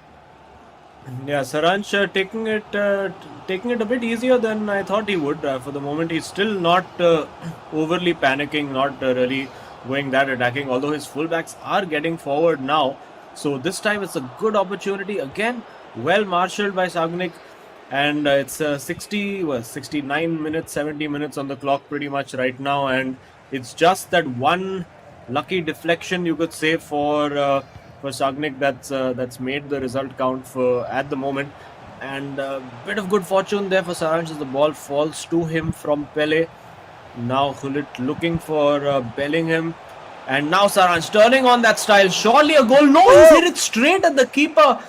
Yeah, Saranch taking it a bit easier than I thought he would. For the moment, he's still not overly panicking, not really going that attacking, although his fullbacks are getting forward now. So this time it's a good opportunity. Again, well marshalled by Shagnik. And it's 69 minutes, 70 minutes on the clock pretty much right now. And it's just that one lucky deflection, you could say, for Shagnik that's made the result count for at the moment. And a bit of good fortune there for Saranch as the ball falls to him from Pele. Now Hullet looking for Bellingham. And now Saranch turning on that style. Surely a goal. No, he's hit it straight at the keeper.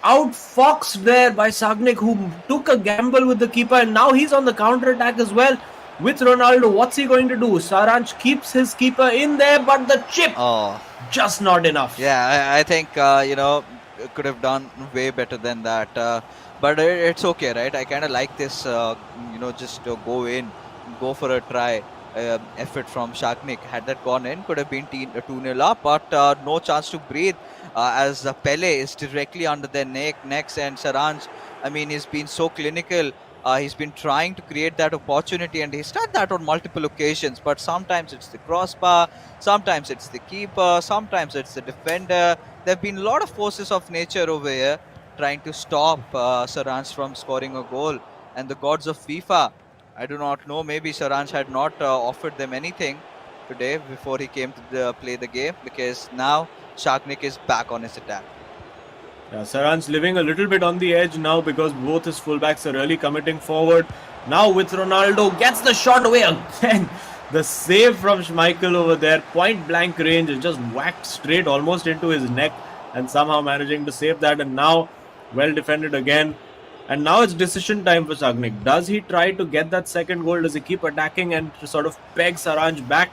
Outfoxed there by Shagnik, who took a gamble with the keeper, and now he's on the counter attack as well with Ronaldo. What's he going to do? Saranch keeps his keeper in there, but the chip just not enough. Yeah, I think could have done way better than that, but it's okay, right? I kind of like this, just go for a try. Effort from Shagnik. Had that gone in, could have been 2-0 up, but no chance to breathe as Pele is directly under their necks, and Saranch, I mean, he's been so clinical. He's been trying to create that opportunity, and he's done that on multiple occasions, but sometimes it's the crossbar, sometimes it's the keeper, sometimes it's the defender. There have been a lot of forces of nature over here trying to stop Saranch from scoring a goal, and the gods of FIFA, I do not know, maybe Saranch had not offered them anything today before he came to play the game, because now Shagnik is back on his attack. Yeah, Saranch living a little bit on the edge now because both his fullbacks are really committing forward. Now with Ronaldo, gets the shot away again. The save from Schmeichel over there, point blank range, is just whacked straight almost into his neck, and somehow managing to save that. And now well defended again. And now it's decision time for Shagnik. Does he try to get that second goal? Does he keep attacking and sort of peg Saranch back?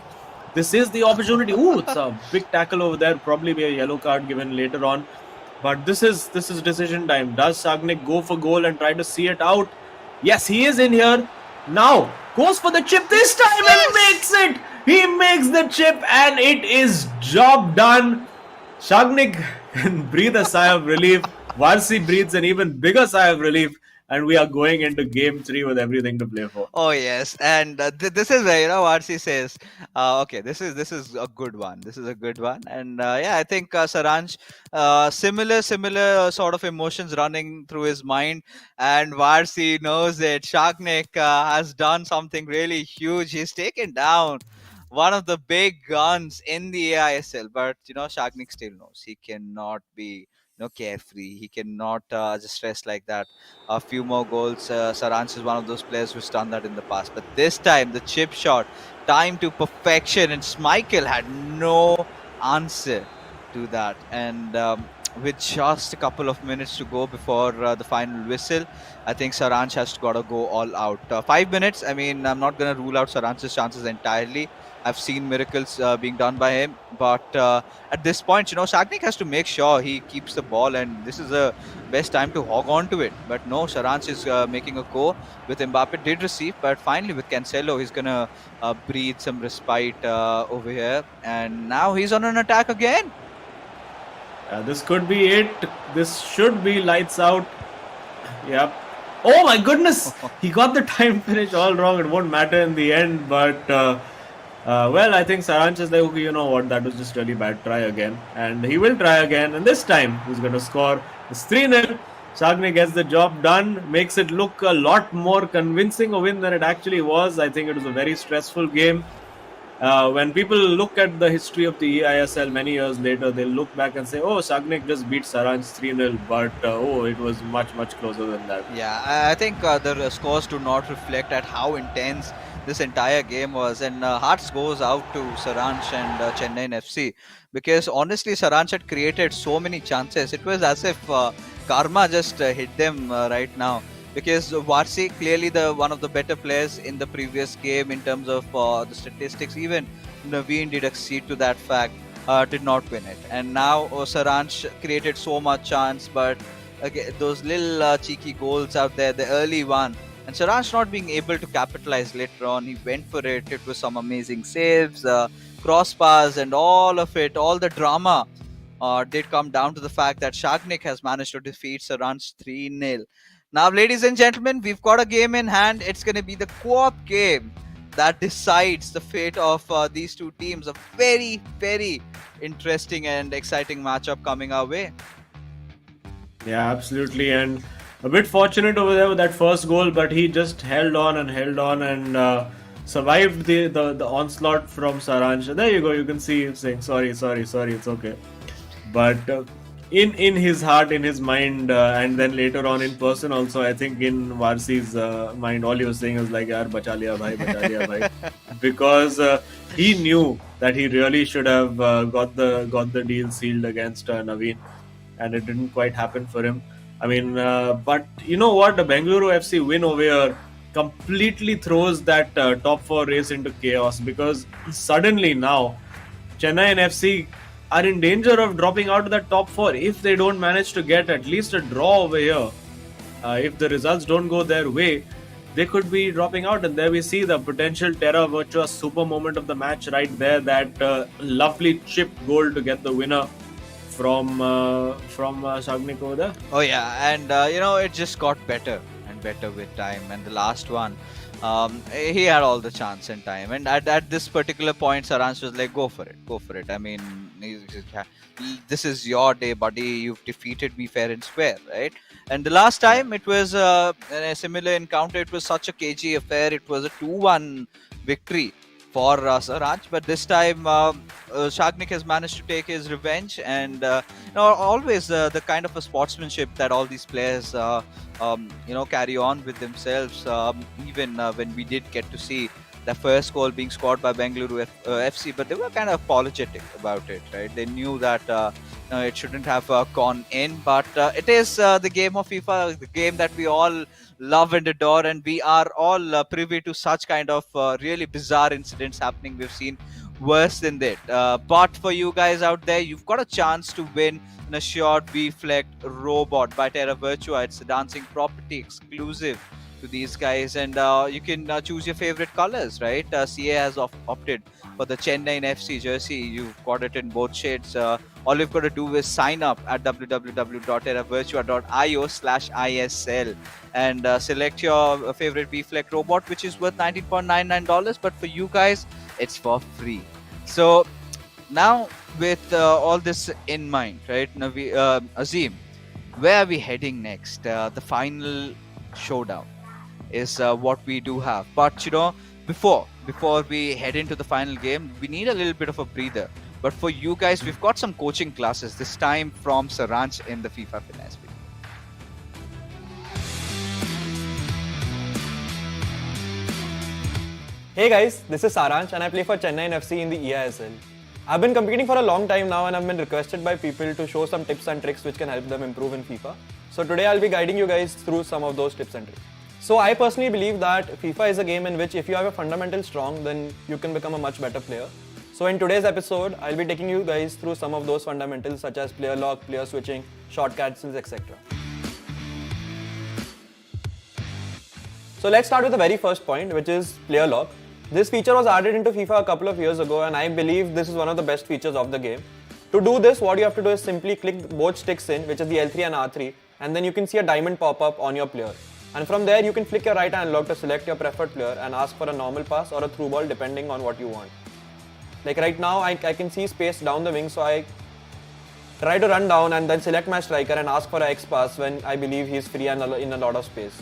This is the opportunity. Ooh, it's a big tackle over there. Probably be a yellow card given later on. But this is decision time. Does Shagnik go for goal and try to see it out? Yes, he is in here. Now, goes for the chip this time and makes it. He makes the chip and it is job done. Shagnik can breathe a sigh of relief. Varsi breathes an even bigger sigh of relief and we are going into game 3 with everything to play for. Oh yes, and this is where RC says, okay, this is a good one. This is a good one, and yeah, I think Saranj, similar sort of emotions running through his mind, and Varsi knows it. Shagnik has done something really huge. He's taken down one of the big guns in the eISL, but Shagnik still knows he cannot be carefree. He cannot just rest like that. A few more goals. Saranch is one of those players who's done that in the past. But this time, the chip shot, time to perfection, and Schmeichel had no answer to that. And with just a couple of minutes to go before the final whistle, I think Saranch has got to go all out. 5 minutes. I mean, I'm not going to rule out Saranch's chances entirely. I've seen miracles being done by him, but at this point, Sagnik has to make sure he keeps the ball, and this is the best time to hog on to it. But no, Saranch is making a go with Mbappe. Did receive, but finally with Cancelo, he's gonna breathe some respite over here, and now he's on an attack again. This could be it. This should be lights out. Yep. Oh my goodness! He got the time finish all wrong. It won't matter in the end, but well, I think Saranch is like, okay, you know what, that was just really bad. Try again. And he will try again. And this time, he's going to score. It's 3-0. Shagni gets the job done, makes it look a lot more convincing a win than it actually was. I think it was a very stressful game. When people look at the history of the eISL many years later, they'll look back and say, oh, Shagnik just beat Saranch 3-0, but it was much, much closer than that. Yeah, I think the scores do not reflect at how intense this entire game was, and hearts goes out to Saranch and Chennaiyin FC, because honestly Saranch had created so many chances. It was as if karma just hit them right now, because Varsi clearly one of the better players in the previous game in terms of the statistics. Even Nodwin did accede to that fact, did not win it, and now Saranch created so much chance, but those little cheeky goals out there, the early one, and Saranch not being able to capitalize later on. He went for it. It was some amazing saves, crossbars, and all of it. All the drama did come down to the fact that Shagnik has managed to defeat Saranch 3-0. Now, ladies and gentlemen, we've got a game in hand. It's going to be the co-op game that decides the fate of these two teams. A very, very interesting and exciting matchup coming our way. Yeah, absolutely. And a bit fortunate over there with that first goal, but he just held on and survived the onslaught from Saranch. There you go. You can see him saying, sorry, it's okay. But in his heart, in his mind, and then later on in person also, I think in Varsi's mind, all he was saying was like, yaar, bacha liya bhai. Because he knew that he really should have got the deal sealed against Naveen, and it didn't quite happen for him. I mean, but you know what? The Bengaluru FC win over here completely throws that top 4 race into chaos, because suddenly now Chennaiyin FC are in danger of dropping out of that top 4 if they don't manage to get at least a draw over here. If the results don't go their way, they could be dropping out, and there we see the potential Terra Virtua super moment of the match right there. That lovely chip goal to get the winner from Shagnik over there. Oh yeah, and it just got better and better with time. And the last one, he had all the chance and time. And at this particular point, Saranch was like, "Go for it." I mean, this is your day, buddy. You've defeated me fair and square, right? And the last time it was a similar encounter. It was such a cagey affair. It was a 2-1 victory for Saranch, but this time Shagnik has managed to take his revenge, and always the kind of a sportsmanship that all these players carry on with themselves. Even when we did get to see the first goal being scored by Bengaluru FC, but they were kind of apologetic about it, right? They knew that it shouldn't have gone in, but it is the game of FIFA, the game that we all love and adore, and we are all privy to such kind of really bizarre incidents happening. We've seen worse than that, but for you guys out there, you've got a chance to win an assured V-Fleck robot by Terra Virtua. It's a dancing property exclusive to these guys, and you can choose your favorite colors, right? CA has opted for the Chennaiyin FC jersey. You've got it in both shades. All you've got to do is sign up at www.eravirtua.io/ISL and select your favorite VFleck robot, which is worth $19.99. But for you guys, it's for free. So now, with all this in mind, right, Azim, where are we heading next? The final showdown is what we do have. But before we head into the final game, we need a little bit of a breather. But for you guys, we've got some coaching classes, this time from Saranch in the FIFA Finesse. Hey guys, this is Saranch and I play for Chennaiyin FC in the eISL. I've been competing for a long time now and I've been requested by people to show some tips and tricks which can help them improve in FIFA. So today I'll be guiding you guys through some of those tips and tricks. So I personally believe that FIFA is a game in which if you have a fundamental strong, then you can become a much better player. So in today's episode, I'll be taking you guys through some of those fundamentals such as player lock, player switching, short cancels, etc. So let's start with the very first point, which is player lock. This feature was added into FIFA a couple of years ago and I believe this is one of the best features of the game. To do this, what you have to do is simply click both sticks in, which is the L3 and R3, and then you can see a diamond pop up on your player. And from there, you can flick your right analog to select your preferred player and ask for a normal pass or a through ball depending on what you want. Like right now, I can see space down the wing, so I try to run down and then select my striker and ask for a X pass when I believe he's free and in a lot of space.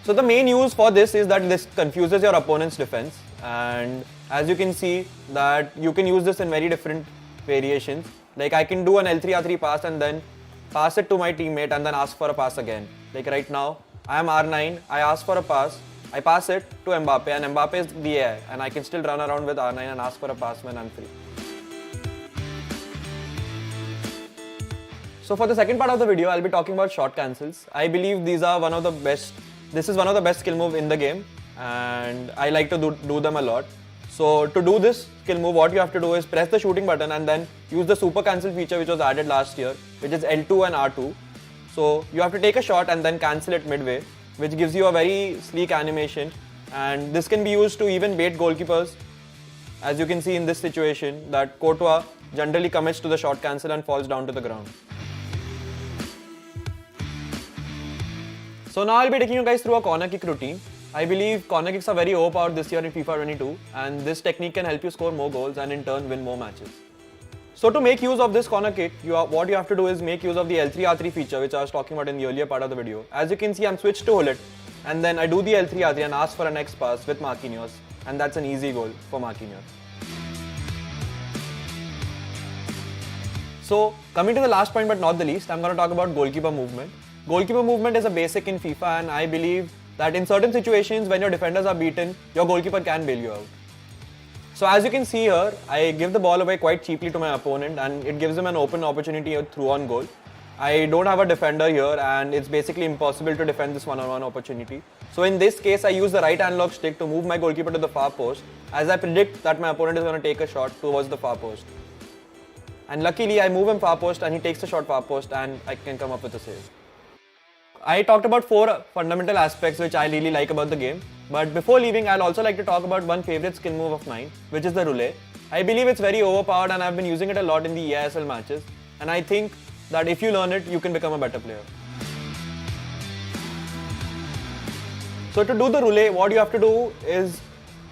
So the main use for this is that this confuses your opponent's defense, and as you can see that you can use this in very different variations. Like I can do an L3 R3 pass and then pass it to my teammate and then ask for a pass again. Like right now, I am R9, I ask for a pass, I pass it to Mbappe and Mbappe is the AI and I can still run around with R9 and ask for a pass when I'm free. So for the second part of the video, I'll be talking about short cancels. I believe these are one of the best. This is one of the best skill move in the game and I like to do them a lot. So to do this skill move, what you have to do is press the shooting button and then use the super cancel feature which was added last year, which is L2 and R2. So you have to take a shot and then cancel it midway, which gives you a very sleek animation, and this can be used to even bait goalkeepers. As you can see in this situation that Courtois generally commits to the shot cancel and falls down to the ground. So now I'll be taking you guys through a corner kick routine. I believe corner kicks are very overpowered this year in FIFA 22 and this technique can help you score more goals and in turn win more matches. So to make use of this corner kick, what you have to do is make use of the L3 R3 feature which I was talking about in the earlier part of the video. As you can see, I'm switched to Hullet and then I do the L3 R3 and ask for a next pass with Marquinhos, and that's an easy goal for Marquinhos. So coming to the last point but not the least, I'm going to talk about goalkeeper movement. Goalkeeper movement is a basic in FIFA and I believe that in certain situations when your defenders are beaten, your goalkeeper can bail you out. So as you can see here, I give the ball away quite cheaply to my opponent and it gives him an open opportunity through on goal. I don't have a defender here and it's basically impossible to defend this one-on-one opportunity. So in this case, I use the right analog stick to move my goalkeeper to the far post as I predict that my opponent is going to take a shot towards the far post. And luckily, I move him far post and he takes the shot far post and I can come up with a save. I talked about 4 fundamental aspects which I really like about the game. But before leaving, I'll also like to talk about one favorite skill move of mine, which is the roulette. I believe it's very overpowered and I've been using it a lot in the eISL matches. And I think that if you learn it, you can become a better player. So to do the roulette, what you have to do is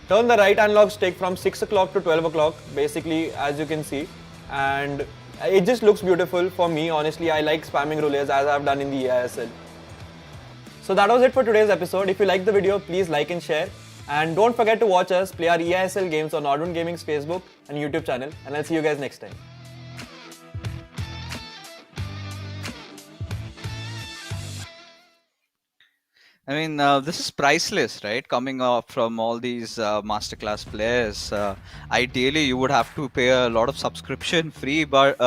turn the right analog stick from 6 o'clock to 12 o'clock, basically, as you can see. And it just looks beautiful for me, honestly. I like spamming roulettes as I've done in the eISL. So that was it for today's episode. If you liked the video, please like and share. And don't forget to watch us play our eISL games on Nodwin Gaming's Facebook and YouTube channel. And I'll see you guys next time. I mean, this is priceless, right? Coming up from all these masterclass players. Ideally, you would have to pay a lot of subscription fees, but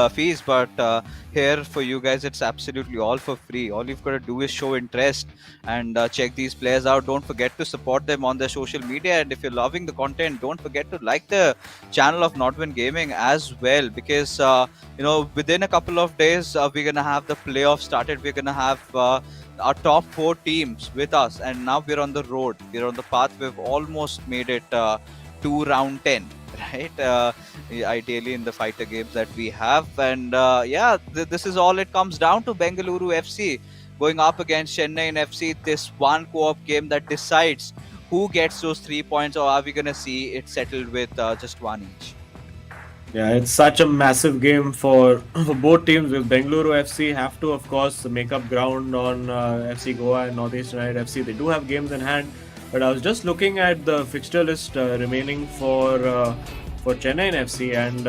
here for you guys, it's absolutely all for free. All you've got to do is show interest and check these players out. Don't forget to support them on their social media, and if you're loving the content, don't forget to like the channel of Nodwin Gaming as well, because within a couple of days, we're gonna have the playoff started. We're gonna have our top 4 teams with us, and now we're on the road. We're on the path. We've almost made it to round 10, right? Ideally in the fighter games that we have, and this is all it comes down to. Bengaluru FC going up against Chennaiyin FC. This one co-op game that decides who gets those 3 points, or are we gonna see it settled with just one each? Yeah, it's such a massive game for both teams. With Bengaluru FC have to, of course, make up ground on FC Goa and Northeast United FC. They do have games in hand, but I was just looking at the fixture list remaining for Chennaiyin FC, and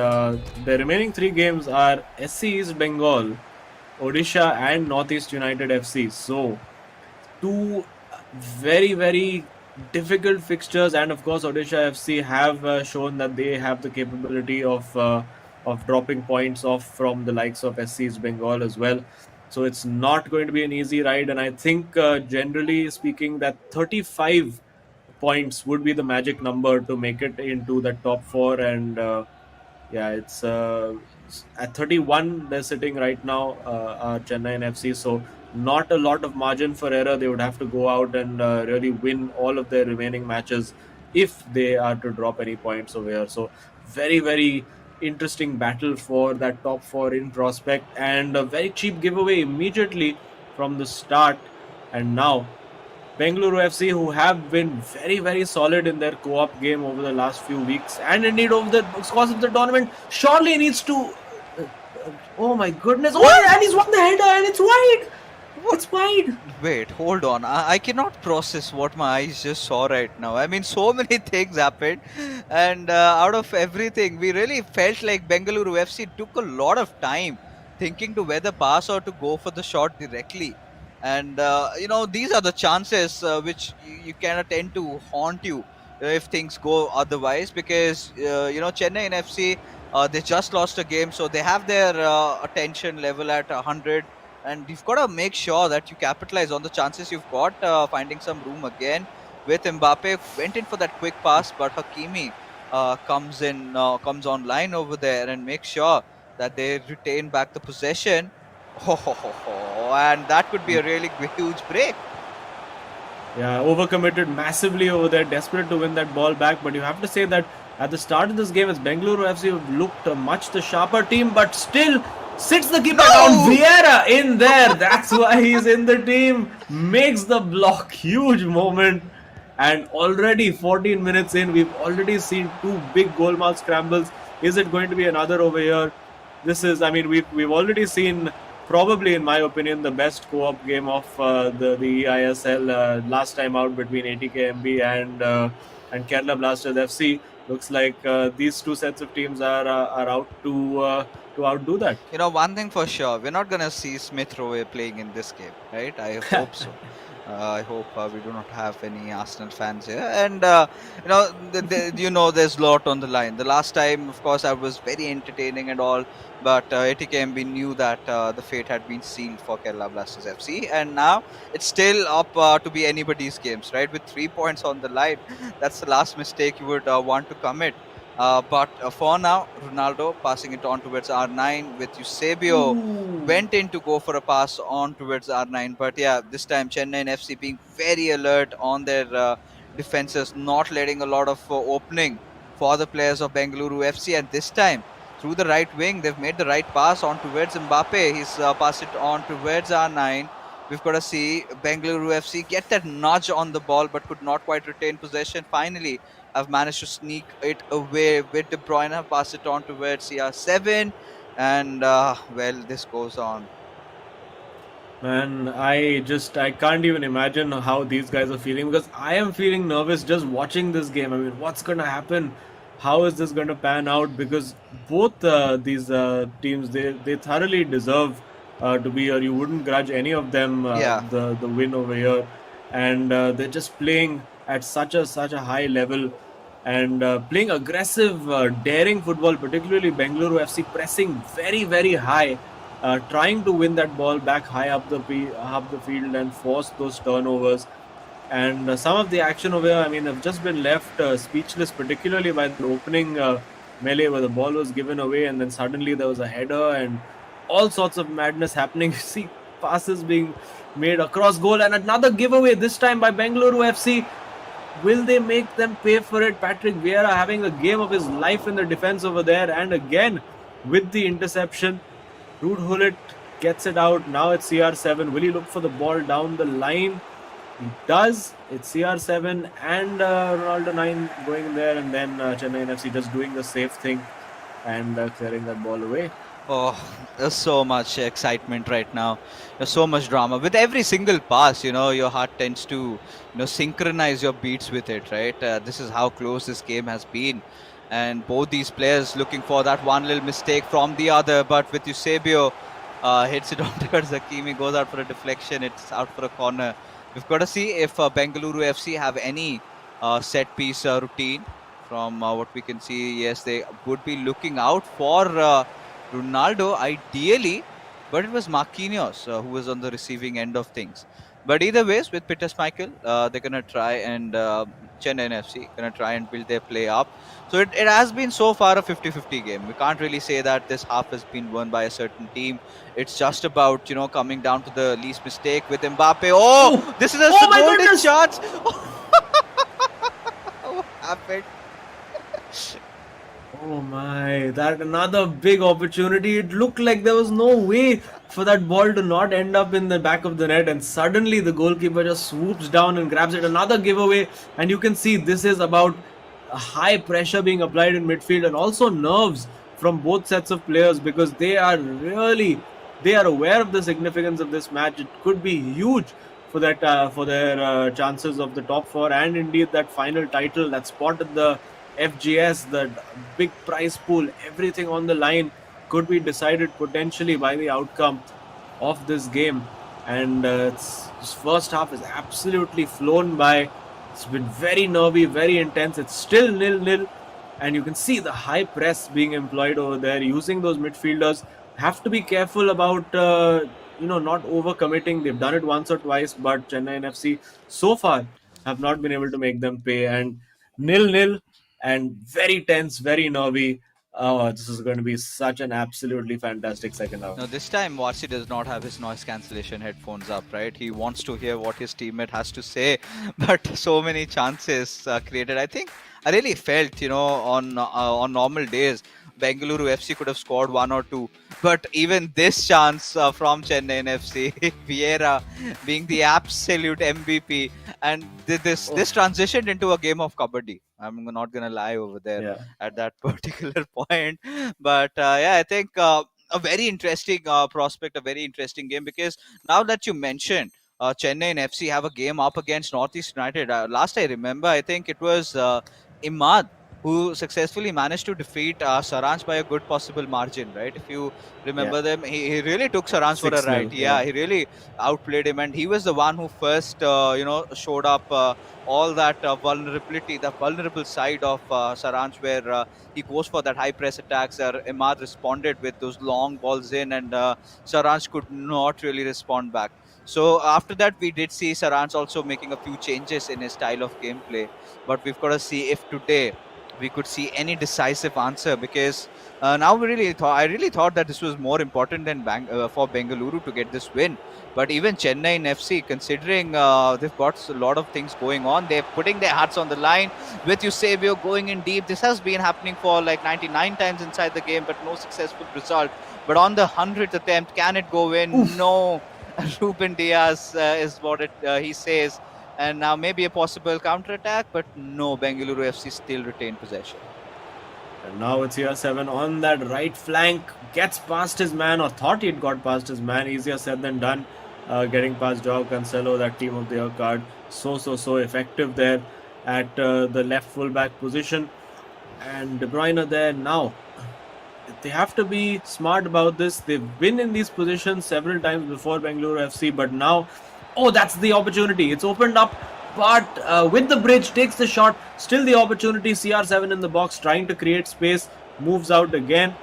the remaining 3 games are SC East Bengal, Odisha, and Northeast United FC. So, 2 very difficult fixtures, and of course Odisha FC have shown that they have the capability of dropping points off from the likes of SC East Bengal as well. So it's not going to be an easy ride, and I think generally speaking that 35 points would be the magic number to make it into the top 4. And it's at 31 they're sitting right now, Chennaiyin FC. So not a lot of margin for error. They would have to go out and really win all of their remaining matches if they are to drop any points over here. So very interesting battle for that top 4 in prospect, and a very cheap giveaway immediately from the start. And now Bengaluru FC, who have been very solid in their co-op game over the last few weeks, and indeed over the course of the tournament, surely needs to. Oh my goodness! Oh, and he's won the header, and it's wide. It's wide. Wait, hold on. I cannot process what my eyes just saw right now. I mean, so many things happened, and out of everything, we really felt like Bengaluru FC took a lot of time thinking to whether pass or to go for the shot directly. And these are the chances which you cannot tend to haunt you if things go otherwise, because Chennai FC, they just lost a game, so they have their attention level at 100. And you've got to make sure that you capitalize on the chances you've got, finding some room again with Mbappe. Went in for that quick pass, but Hakimi comes online over there and makes sure that they retain back the possession. And that could be a really huge break. Yeah, overcommitted massively over there, desperate to win that ball back. But you have to say that at the start of this game, as Bengaluru FC looked much the sharper team, but still sits the keeper down. Vieira in there. That's why he's in the team. Makes the block. Huge moment. And already 14 minutes in, we've already seen 2 big goalmouth scrambles. Is it going to be another over here? This is, I mean, we've already seen, probably in my opinion, the best co-op game of the eISL last time out between ATKMB and Kerala Blasters FC. Looks like these 2 sets of teams are out to outdo that. One thing for sure, we're not gonna see Smith Rowe playing in this game, right? I hope so. I hope we do not have any Arsenal fans here. And there's a lot on the line. The last time, of course, I was very entertaining and all, but ATKMB knew that the fate had been sealed for Kerala Blasters FC, and now it's still up to be anybody's games, right? With 3 points on the line, that's the last mistake you would want to commit. But for now, Ronaldo passing it on towards R9 with Eusebio. Went in to go for a pass on towards R9. But yeah, this time Chennai FC being very alert on their defenses, not letting a lot of opening for the players of Bengaluru FC. And this time, through the right wing, they've made the right pass on towards Mbappe. He's passed it on towards R9. We've got to see Bengaluru FC get that nudge on the ball, but could not quite retain possession. Finally, have managed to sneak it away with De Bruyne, pass it on towards CR7, and this goes on. Man, I can't even imagine how these guys are feeling, because I am feeling nervous just watching this game. I mean, what's going to happen? How is this going to pan out? Because both these teams, they thoroughly deserve to be here. You wouldn't grudge any of them the win over here, and they're just playing at such a high level and playing aggressive, daring football, particularly Bengaluru FC pressing very high, trying to win that ball back high up the field and force those turnovers. And some of the action over here, I mean, have just been left speechless, particularly by the opening melee where the ball was given away and then suddenly there was a header and all sorts of madness happening. See, passes being made across goal, and another giveaway this time by Bengaluru FC. Will they make them pay for it? Patrick Vieira having the game of his life in the defense over there, and again with the interception. Ruud Gullit gets it out. Now it's CR7. Will he look for the ball down the line? He does. It's CR7 and Ronaldo 9 going there, and then Chennaiyin FC just doing the safe thing and clearing that ball away. Oh, there's so much excitement right now. There's so much drama. With every single pass, your heart tends to, synchronize your beats with it, right? This is how close this game has been. And both these players looking for that one little mistake from the other. But with Eusebio, hits it on towards Hakimi, goes out for a deflection. It's out for a corner. We've got to see if Bengaluru FC have any set piece routine. From what we can see, yes, they would be looking out for Ronaldo ideally, but it was Marquinhos who was on the receiving end of things. But either ways, with Peter Schmeichel, they're going to try and Chennaiyin FC going to try and build their play up. So it has been so far a 50-50 game. We can't really say that this half has been won by a certain team. It's just about, coming down to the least mistake with Mbappe. Oh, this is a golden chance. What happened? Oh my, that another big opportunity. It looked like there was no way for that ball to not end up in the back of the net, and suddenly the goalkeeper just swoops down and grabs it. Another giveaway, and you can see this is about a high pressure being applied in midfield and also nerves from both sets of players, because they are aware of the significance of this match. It could be huge for their chances of the top four, and indeed that final title, that spot at the FGS, the big prize pool, everything on the line could be decided potentially by the outcome of this game. And this first half has absolutely flown by. It's been very nervy, very intense. It's still 0-0, and you can see the high press being employed over there, using those midfielders. Have to be careful about not overcommitting. They've done it once or twice, but Chennaiyin FC so far have not been able to make them pay. And 0-0 and very tense, very nervy. Oh, this is going to be such an absolutely fantastic second half. Now, this time, Varsi does not have his noise cancellation headphones up, right? He wants to hear what his teammate has to say, but so many chances created. I think I really felt, on normal days, Bengaluru FC could have scored one or two, but even this chance from Chennaiyin FC, Vieira being the absolute MVP, and this transitioned into a game of kabaddi. I'm not gonna lie over there at that particular point, but I think a very interesting prospect, a very interesting game, because now that you mentioned Chennaiyin FC have a game up against Northeast United. Last I remember, I think it was Imad who successfully managed to defeat Saranj by a good possible margin, right? If you remember them, he really took Saranj for a ride. Yeah, he really outplayed him, and he was the one who first, showed up all that vulnerability, the vulnerable side of Saranj, where he goes for that high press attacks. Imad responded with those long balls in, and Saranj could not really respond back. So after that, we did see Saranj also making a few changes in his style of gameplay, but we've got to see if today we could see any decisive answer, because now I really thought that this was more important than for Bengaluru to get this win. But even Chennaiyin FC, considering they've got a lot of things going on, they're putting their hearts on the line with Eusebio going in deep. This has been happening for like 99 times inside the game, but no successful result. But on the 100th attempt, can it go in? Oof. No. Ruben Diaz is what he says. And now maybe a possible counter-attack, but no, Bengaluru FC still retain possession. And now it's CR7 on that right flank, gets past his man, or thought he'd got past his man. Easier said than done, getting past Joao Cancelo, that team of the year card. So effective there at the left fullback position. And De Bruyne there now. They have to be smart about this. They've been in these positions several times before, Bengaluru FC, but now, that's the opportunity. It's opened up, but with the bridge, takes the shot. Still the opportunity. CR7 in the box, trying to create space, moves out again,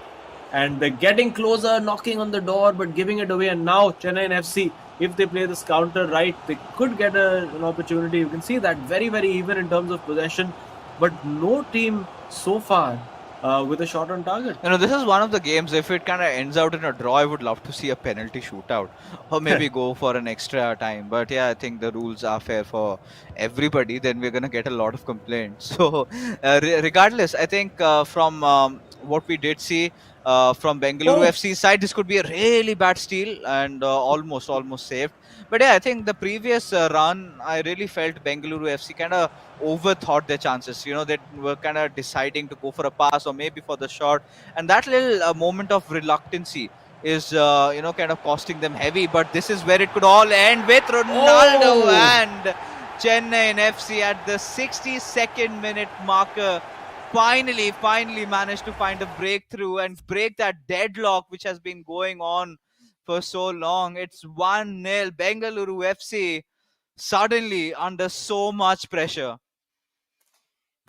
and they're getting closer, knocking on the door, but giving it away. And now Chennaiyin FC, if they play this counter right, they could get an opportunity. You can see that very, very even in terms of possession, but no team so far with a shot on target. This is one of the games. If it kind of ends out in a draw, I would love to see a penalty shootout, or maybe go for an extra time. But yeah, I think the rules are fair for everybody. Then we're gonna get a lot of complaints. So, regardless, I think from what we did see from Bengaluru Oh, FC side, this could be a really bad steal and almost saved. But yeah, I think the previous run, I really felt Bengaluru FC kind of overthought their chances. They were kind of deciding to go for a pass or maybe for the shot, and that little moment of reluctancy is kind of costing them heavy. But this is where it could all end with Ronaldo oh. and Chennaiyin FC at the 62nd minute marker. Finally managed to find a breakthrough and break that deadlock which has been going on for so long. It's 1-0 Bengaluru FC suddenly under so much pressure.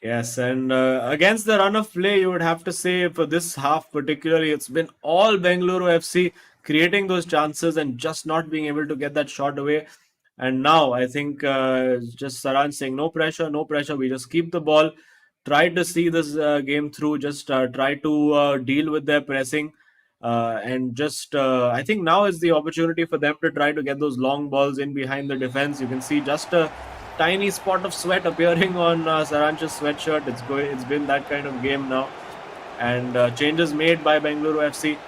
Yes, and against the run of play, you would have to say for this half particularly, it's been all Bengaluru FC creating those chances and just not being able to get that shot away. And now I think just Saran saying no pressure, no pressure. We just keep the ball, try to see this game through, just try to deal with their pressing. And just I think now is the opportunity for them to try to get those long balls in behind the defense. You can see just a tiny spot of sweat appearing on Saranch's sweatshirt. It's been that kind of game now, and changes made by Bengaluru FC.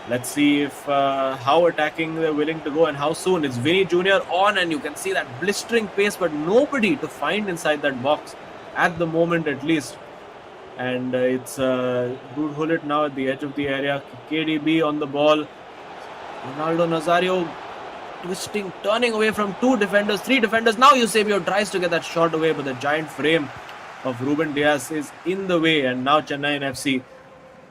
Let's see if how attacking they're willing to go and how soon. It's Vinny Jr. on, and you can see that blistering pace, but nobody to find inside that box at the moment, at least. And it's Dude Hullet now at the edge of the area. KDB on the ball. Ronaldo Nazario twisting, turning away from 2 defenders, 3 defenders. Now Eusebio tries to get that shot away, but the giant frame of Ruben Diaz is in the way. And now Chennaiyin FC.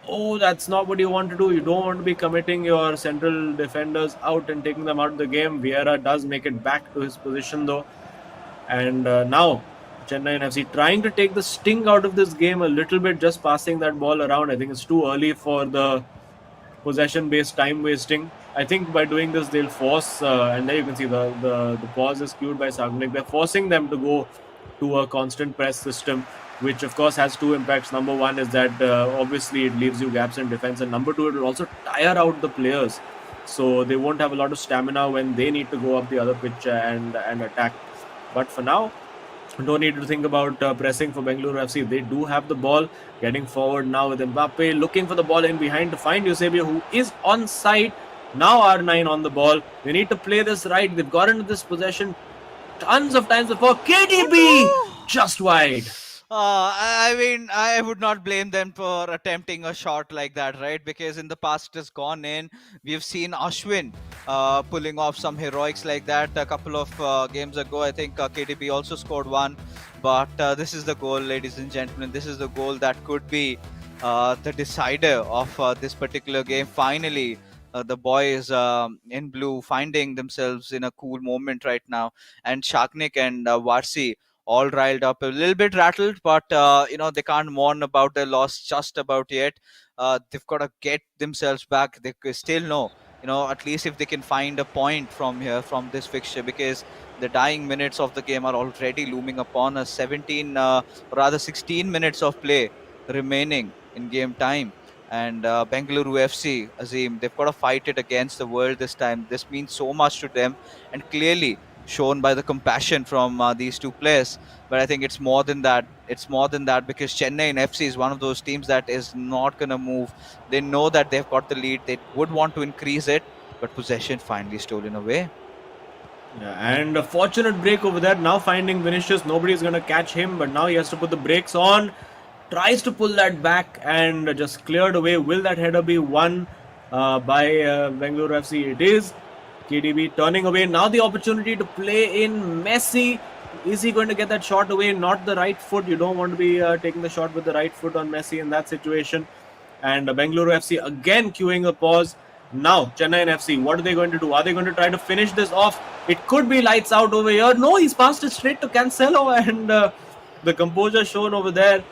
Oh, that's not what you want to do. You don't want to be committing your central defenders out and taking them out of the game. Vieira does make it back to his position though. And now Chennaiyin FC trying to take the sting out of this game a little bit, just passing that ball around. I think it's too early for the possession-based time wasting. I think by doing this, they'll force, and there you can see the pause is cued by Sagnik. They're forcing them to go to a constant press system, which of course has 2 impacts. Number one is that obviously it leaves you gaps in defense, and number 2, it will also tire out the players, so they won't have a lot of stamina when they need to go up the other pitch and attack. But for now, don't need to think about pressing for Bengaluru FC. They do have the ball, getting forward now with Mbappe, looking for the ball in behind to find Eusebio, who is on side. Now R9 on the ball. They need to play this right. They've got into this possession tons of times before. KDB just wide. I mean, I would not blame them for attempting a shot like that, right? Because in the past it has gone in. We've seen Ashwin pulling off some heroics like that a couple of games ago. I think KDB also scored one. But this is the goal, ladies and gentlemen. This is the goal that could be the decider of this particular game. Finally, the boys in blue finding themselves in a cool moment right now. And Shaknik and Varsi all riled up, a little bit rattled, but they can't mourn about their loss just about yet. They've got to get themselves back. They still know, at least if they can find a point from here, from this fixture, because the dying minutes of the game are already looming upon us. 16 minutes of play remaining in game time. And Bengaluru FC, Azim, they've got to fight it against the world this time. This means so much to them, and clearly shown by the compassion from these 2 players. But I think it's more than that. It's more than that, because Chennaiyin FC is one of those teams that is not going to move. They know that they've got the lead. They would want to increase it, but possession finally stolen away. Yeah, and a fortunate break over there. Now finding Vinicius. Nobody's going to catch him, but now he has to put the brakes on. Tries to pull that back and just cleared away. Will that header be won by Bengaluru FC? It is. KDB turning away. Now the opportunity to play in Messi. Is he going to get that shot away? Not the right foot. You don't want to be taking the shot with the right foot on Messi in that situation. And Bengaluru FC again queuing a pause. Now Chennaiyin FC, what are they going to do? Are they going to try to finish this off? It could be lights out over here. No, he's passed it straight to Cancelo, and the composure shown over there.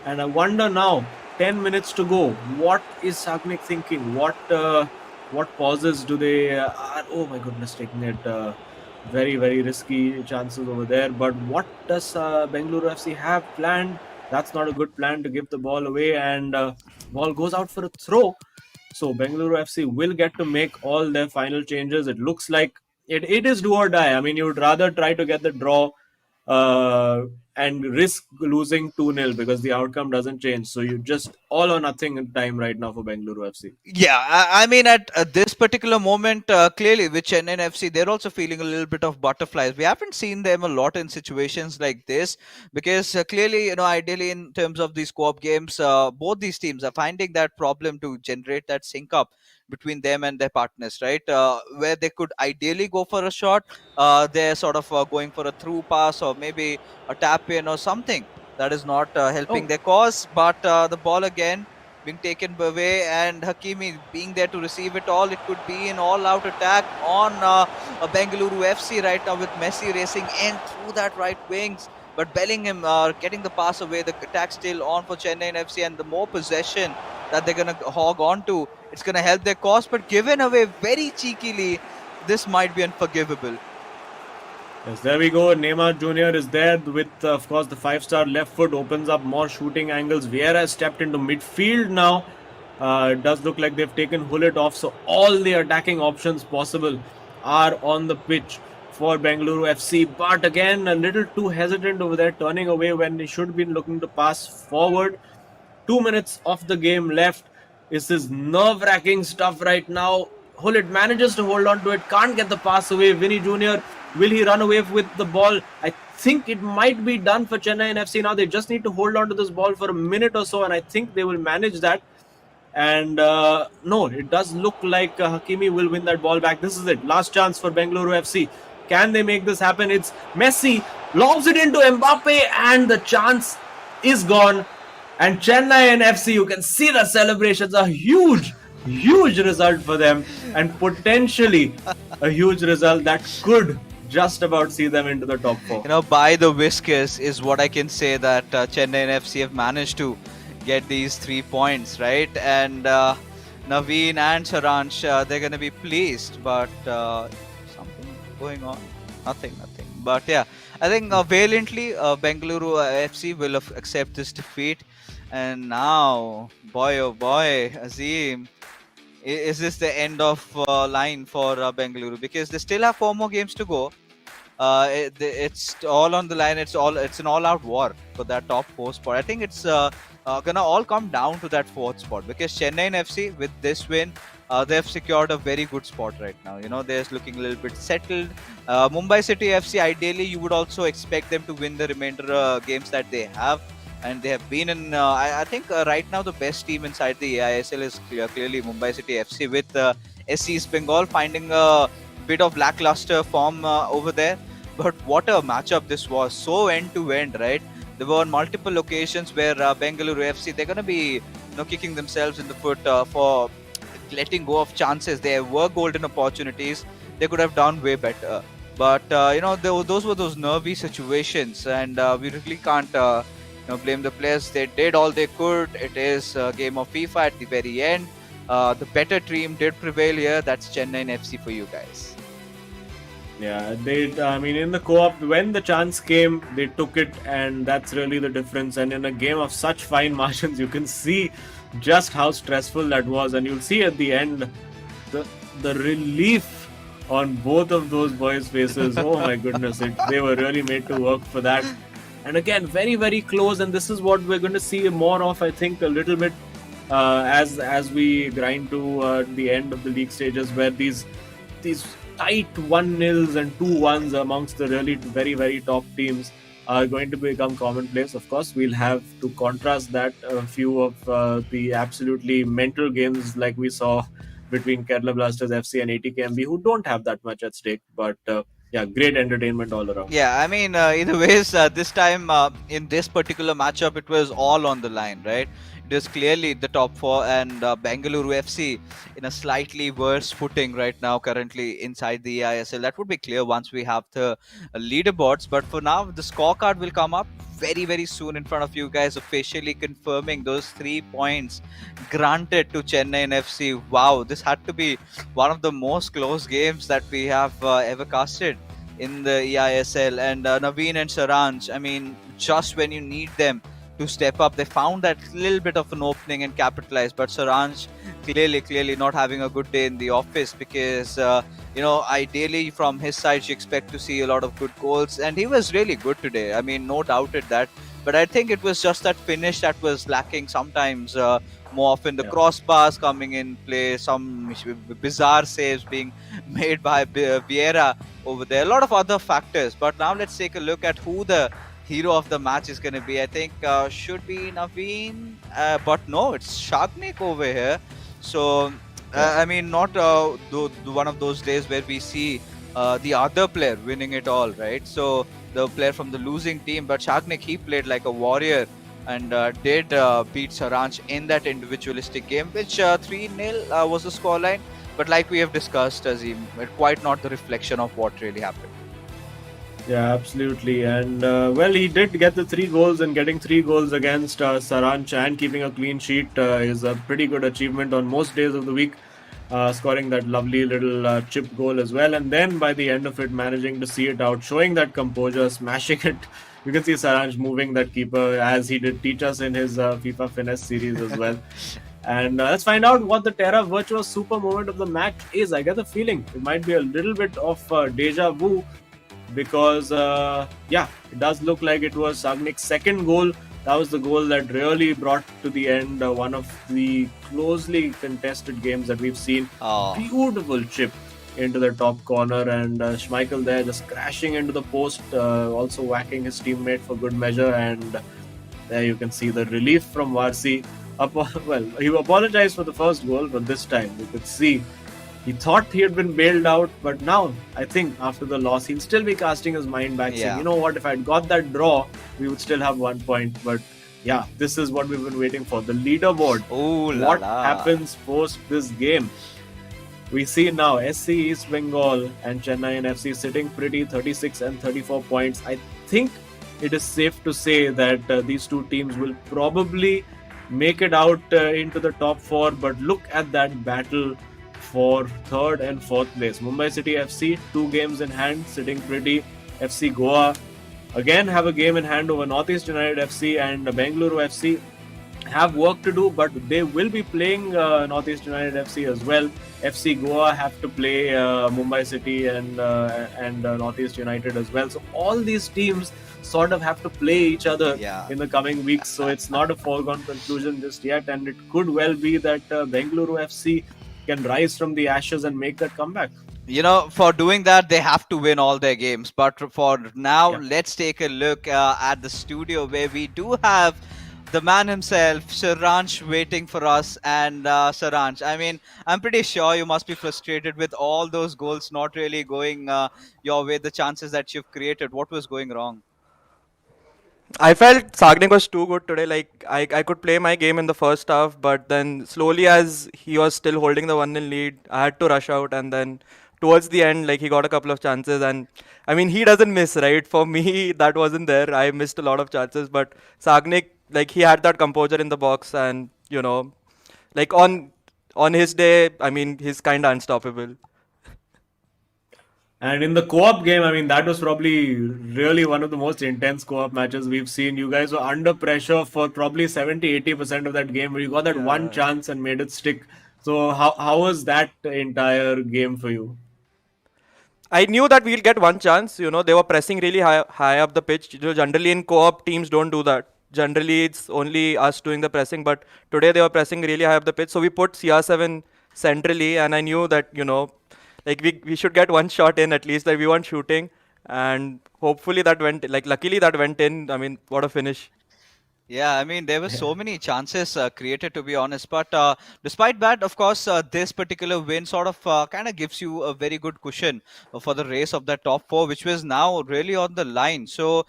And I wonder now, 10 minutes to go, what is Sagnik thinking? What pauses do they oh my goodness, taking it very, very risky chances over there. But what does Bengaluru FC have planned? That's not a good plan to give the ball away, and ball goes out for a throw. So Bengaluru FC will get to make all their final changes. It looks like it is do or die. I mean, you would rather try to get the draw uh, and risk losing 2-0 because the outcome doesn't change. So you just all or nothing in time right now for Bengaluru FC. Yeah, I mean, at this particular moment, clearly with Chennai FC, they're also feeling a little bit of butterflies. We haven't seen them a lot in situations like this because clearly, ideally in terms of these co-op games, both these teams are finding that problem to generate that sync up between them and their partners, right? Where they could ideally go for a shot, they're sort of going for a through pass or maybe a tap in or something that is not helping Oh, their cause. But the ball again being taken away, and Hakimi being there to receive it all. It could be an all-out attack on a Bengaluru FC right now with Messi racing in through that right wings. But Bellingham getting the pass away. The attack still on for Chennai FC, and the more possession that they're going to hog on to, it's going to help their cause. But given away very cheekily, this might be unforgivable. yes, there we go. Neymar Jr. is there with, of course, the 5-star left foot opens up more shooting angles. Vieira has stepped into midfield now. It does look like they've taken Hullet off, so all the attacking options possible are on the pitch for Bengaluru FC. But again, a little too hesitant over there, turning away when they should have been looking to pass forward. 2 minutes of the game left. This is nerve-wracking stuff right now. Hullet manages to hold on to it, can't get the pass away. Vinny Jr., will he run away with the ball? I think it might be done for Chennai FC now. They just need to hold on to this ball for a minute or so, and I think they will manage that. And no, it does look like Hakimi will win that ball back. This is it. Last chance for Bengaluru FC. Can they make this happen? It's Messi, lobs it into Mbappe, and the chance is gone. And Chennai and FC, you can see the celebrations are huge result for them, and potentially a huge result that could just about see them into the top 4. By the whiskers is what I can say that Chennai and FC have managed to get these 3 points, right? And Naveen and Saransh, they're going to be pleased, but something going on. Nothing. But yeah, I think valiantly Bengaluru FC will accept this defeat. And now, boy oh boy, Azim, is this the end of line for Bengaluru? Because they still have 4 more games to go. It's all on the line. It's an all-out war for that top 4 spot. I think it's gonna all come down to that 4th spot, because Chennai FC with this win, they've secured a very good spot right now. They're looking a little bit settled. Mumbai City FC, ideally, you would also expect them to win the remainder games that they have. And they have been in, I think right now the best team inside the eISL is clearly Mumbai City FC, with SC East Bengal finding a bit of lackluster form over there. But what a matchup this was, so end to end, right? There were multiple occasions where Bengaluru FC, they're going to be kicking themselves in the foot for letting go of chances. There were golden opportunities. They could have done way better. But, those were those nervy situations, and we really can't blame the players. They did all they could. It is a game of FIFA at the very end. The better team did prevail here. That's Chennai FC for you guys. Yeah, in the co-op, when the chance came, they took it, and that's really the difference. And in a game of such fine margins, you can see just how stressful that was. And you'll see at the end, the relief on both of those boys' faces. Oh my goodness, they were really made to work for that. And again, very, very close, and this is what we're going to see more of, I think, a little bit as we grind to the end of the league stages, where these tight 1-0s and 2-1s amongst the really very, very top teams are going to become commonplace. Of course, we'll have to contrast that a few of the absolutely mental games like we saw between Kerala Blasters FC and ATKMB, who don't have that much at stake, but yeah, great entertainment all around. Yeah, I mean, either ways, this time in this particular matchup, it was all on the line, right? It is clearly the top 4, and Bengaluru FC in a slightly worse footing right now, currently inside the eISL. That would be clear once we have the leaderboards. But for now, the scorecard will come up very, very soon in front of you guys, officially confirming those 3 points granted to Chennai FC. Wow, this had to be one of the most close games that we have ever casted in the eISL. And Naveen and Saransh, I mean, just when you need them, to step up. They found that little bit of an opening and capitalized. But Saranj clearly not having a good day in the office, because ideally from his side you expect to see a lot of good goals, and he was really good today. I mean, no doubted that. But I think it was just that finish that was lacking sometimes. More often the crossbars coming in play, some bizarre saves being made by Vieira over there, a lot of other factors. But now let's take a look at who the hero of the match is going to be. I think should be Naveen, but no, it's Shagnik over here. So I mean, not one of those days where we see the other player winning it all, right? So the player from the losing team, but Shagnik, he played like a warrior and did beat Saranch in that individualistic game, which 3-0 was the scoreline. But like we have discussed, Azim, quite not the reflection of what really happened. Yeah, absolutely. And well, he did get the 3 goals, and getting 3 goals against Saranch and keeping a clean sheet is a pretty good achievement on most days of the week. Scoring that lovely little chip goal as well, and then by the end of it, managing to see it out, showing that composure, smashing it. You can see Saranch moving that keeper as he did teach us in his FIFA Finesse series as well. And let's find out what the Terra Virtua super moment of the match is. I get the feeling it might be a little bit of deja vu, because it does look like it was Sagnik's second goal. That was the goal that really brought to the end one of the closely contested games that we've seen. Beautiful chip into the top corner, and Schmeichel there just crashing into the post, also whacking his teammate for good measure. And there you can see the relief from Varsi. Well, he apologized for the first goal, but this time you could see he thought he had been bailed out, but now I think after the loss, he'll still be casting his mind back, saying, you know what, if I'd got that draw, we would still have 1 point. But yeah, this is what we've been waiting for. The leaderboard. What happens post this game? We see now SC East Bengal and Chennaiyin FC sitting pretty, 36 and 34 points. I think it is safe to say that these two teams will probably make it out into the top 4, but look at that battle for 3rd and 4th place. Mumbai City FC, 2 games in hand, sitting pretty. FC Goa again have a game in hand over Northeast United FC, and Bengaluru FC have work to do, but they will be playing Northeast United FC as well. FC Goa have to play Mumbai City and Northeast United as well. So all these teams sort of have to play each other in the coming weeks. So it's not a foregone conclusion just yet, and it could well be that Bengaluru FC can rise from the ashes and make that comeback. For doing that, they have to win all their games. But for now, let's take a look at the studio, where we do have the man himself, Saranch, waiting for us. And Saranch, I mean, I'm pretty sure you must be frustrated with all those goals not really going your way, the chances that you've created. What was going wrong? I felt Sagnik was too good today. Like I could play my game in the first half, but then slowly, as he was still holding the 1-0 lead, I had to rush out, and then towards the end, like, he got a couple of chances, and I mean, he doesn't miss, right? For me, that wasn't there. I missed a lot of chances, but Sagnik, like, he had that composure in the box, and like, on his day, I mean, he's kind of unstoppable. And in the co-op game, I mean, that was probably really one of the most intense co-op matches we've seen. You guys were under pressure for probably 70-80% of that game, where you got that one chance and made it stick. So how was that entire game for you? I knew that we'll get one chance. They were pressing really high up the pitch. Generally in co-op, teams don't do that. Generally, it's only us doing the pressing, but today they were pressing really high up the pitch. So we put CR7 centrally, and I knew that, like, we should get one shot in at least, that we weren't shooting, and hopefully that went, like, luckily that went in. I mean, what a finish. Yeah, I mean, there were so many chances created, to be honest. But despite that, of course, this particular win sort of kind of gives you a very good cushion for the race of the top 4, which was now really on the line. So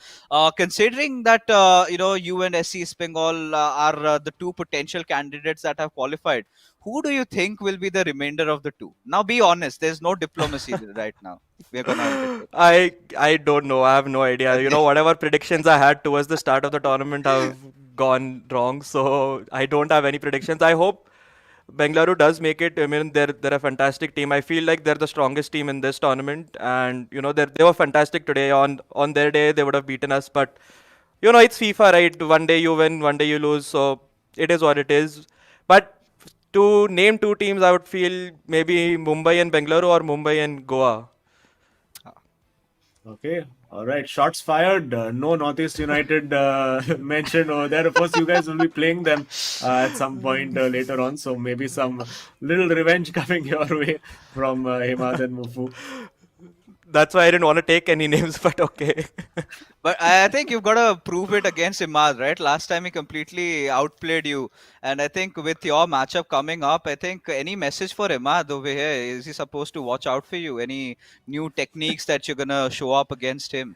considering that, you and SC East Bengal are the 2 potential candidates that have qualified, who do you think will be the remainder of the 2? Now, be honest. There's no diplomacy right now. We're gonna end it. I don't know. I have no idea. Whatever predictions I had towards the start of the tournament have gone wrong. So I don't have any predictions. I hope Bengaluru does make it. I mean, they're a fantastic team. I feel like they're the strongest team in this tournament, and they were fantastic today. On their day, they would have beaten us, but it's FIFA, right? One day you win, one day you lose, so it is what it is. But to name two teams, I would feel maybe Mumbai and Bengaluru or Mumbai and Goa. Okay, all right. Shots fired. No Northeast United mentioned over there. Of course, you guys will be playing them at some point later on. So maybe some little revenge coming your way from Himad and Mufu. That's why I didn't want to take any names, but okay. But I think you've got to prove it against Imad, right? Last time he completely outplayed you. And I think with your matchup coming up, I think any message for Imad over here? Is he supposed to watch out for you? Any new techniques that you're going to show up against him?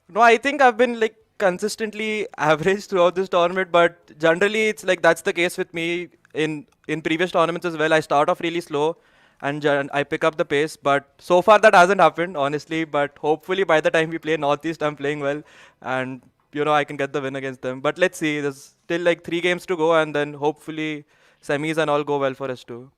No, I think I've been like consistently average throughout this tournament, but generally it's like that's the case with me in previous tournaments as well. I start off really slow and I pick up the pace, but so far that hasn't happened, honestly. But hopefully by the time we play Northeast, I'm playing well, and I can get the win against them. But let's see. There's still like 3 games to go, and then hopefully semis and all go well for us too.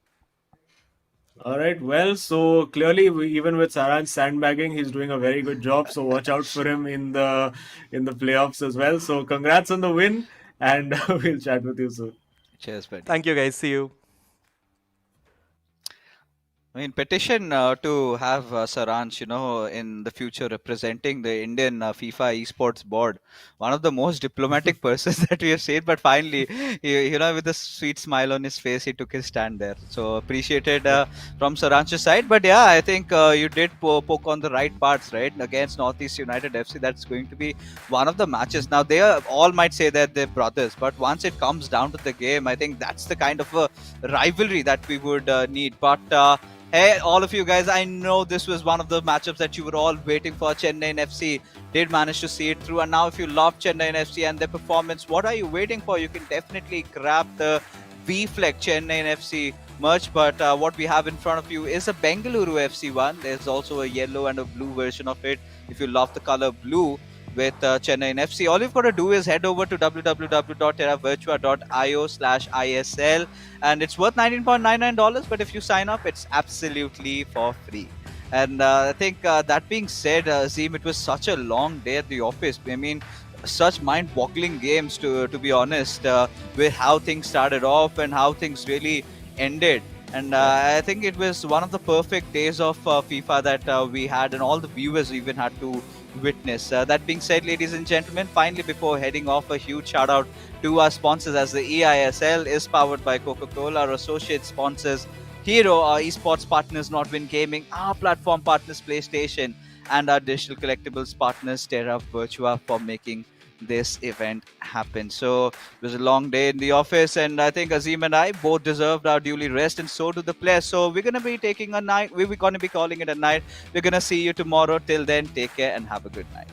All right. Well, so clearly, even with Saranj sandbagging, he's doing a very good job. So watch out for him in the playoffs as well. So congrats on the win, and we'll chat with you soon. Cheers, buddy. Thank you, guys. See you. I mean, petition to have Saransh, in the future representing the Indian FIFA esports board. One of the most diplomatic persons that we have seen, but finally, with a sweet smile on his face, he took his stand there. So appreciated from Saransh's side. But yeah, I think you did poke on the right parts, right? Against Northeast United FC, that's going to be one of the matches. Now, they all might say that they're brothers, but once it comes down to the game, I think that's the kind of a rivalry that we would need. But hey, all of you guys, I know this was one of the matchups that you were all waiting for. Chennaiyin FC did manage to see it through. And now if you love Chennaiyin FC and their performance, what are you waiting for? You can definitely grab the V-Fleck Chennaiyin FC merch. But what we have in front of you is a Bengaluru FC one. There's also a yellow and a blue version of it. If you love the color blue with Chennaiyin FC, all you've got to do is head over to www.terravirtua.io/ISL, and it's worth $19.99, but if you sign up, it's absolutely for free. And I think that being said, Zeem, it was such a long day at the office. I mean, such mind-boggling games, to be honest, with how things started off and how things really ended. And I think it was one of the perfect days of FIFA that we had, and all the viewers even had to witness. That being said, ladies and gentlemen, finally, before heading off, a huge shout out to our sponsors, as the eISL is powered by Coca-Cola, our associate sponsors Hero, our esports partners Nodwin Gaming, our platform partners PlayStation, and our digital collectibles partners Terra Virtua for making this event happen. So it was a long day in the office, and I think Azim and I both deserved our duly rest, and so do the players. So we're going to be taking a night. We're going to be calling it a night. We're going to see you tomorrow. Till then, take care and have a good night.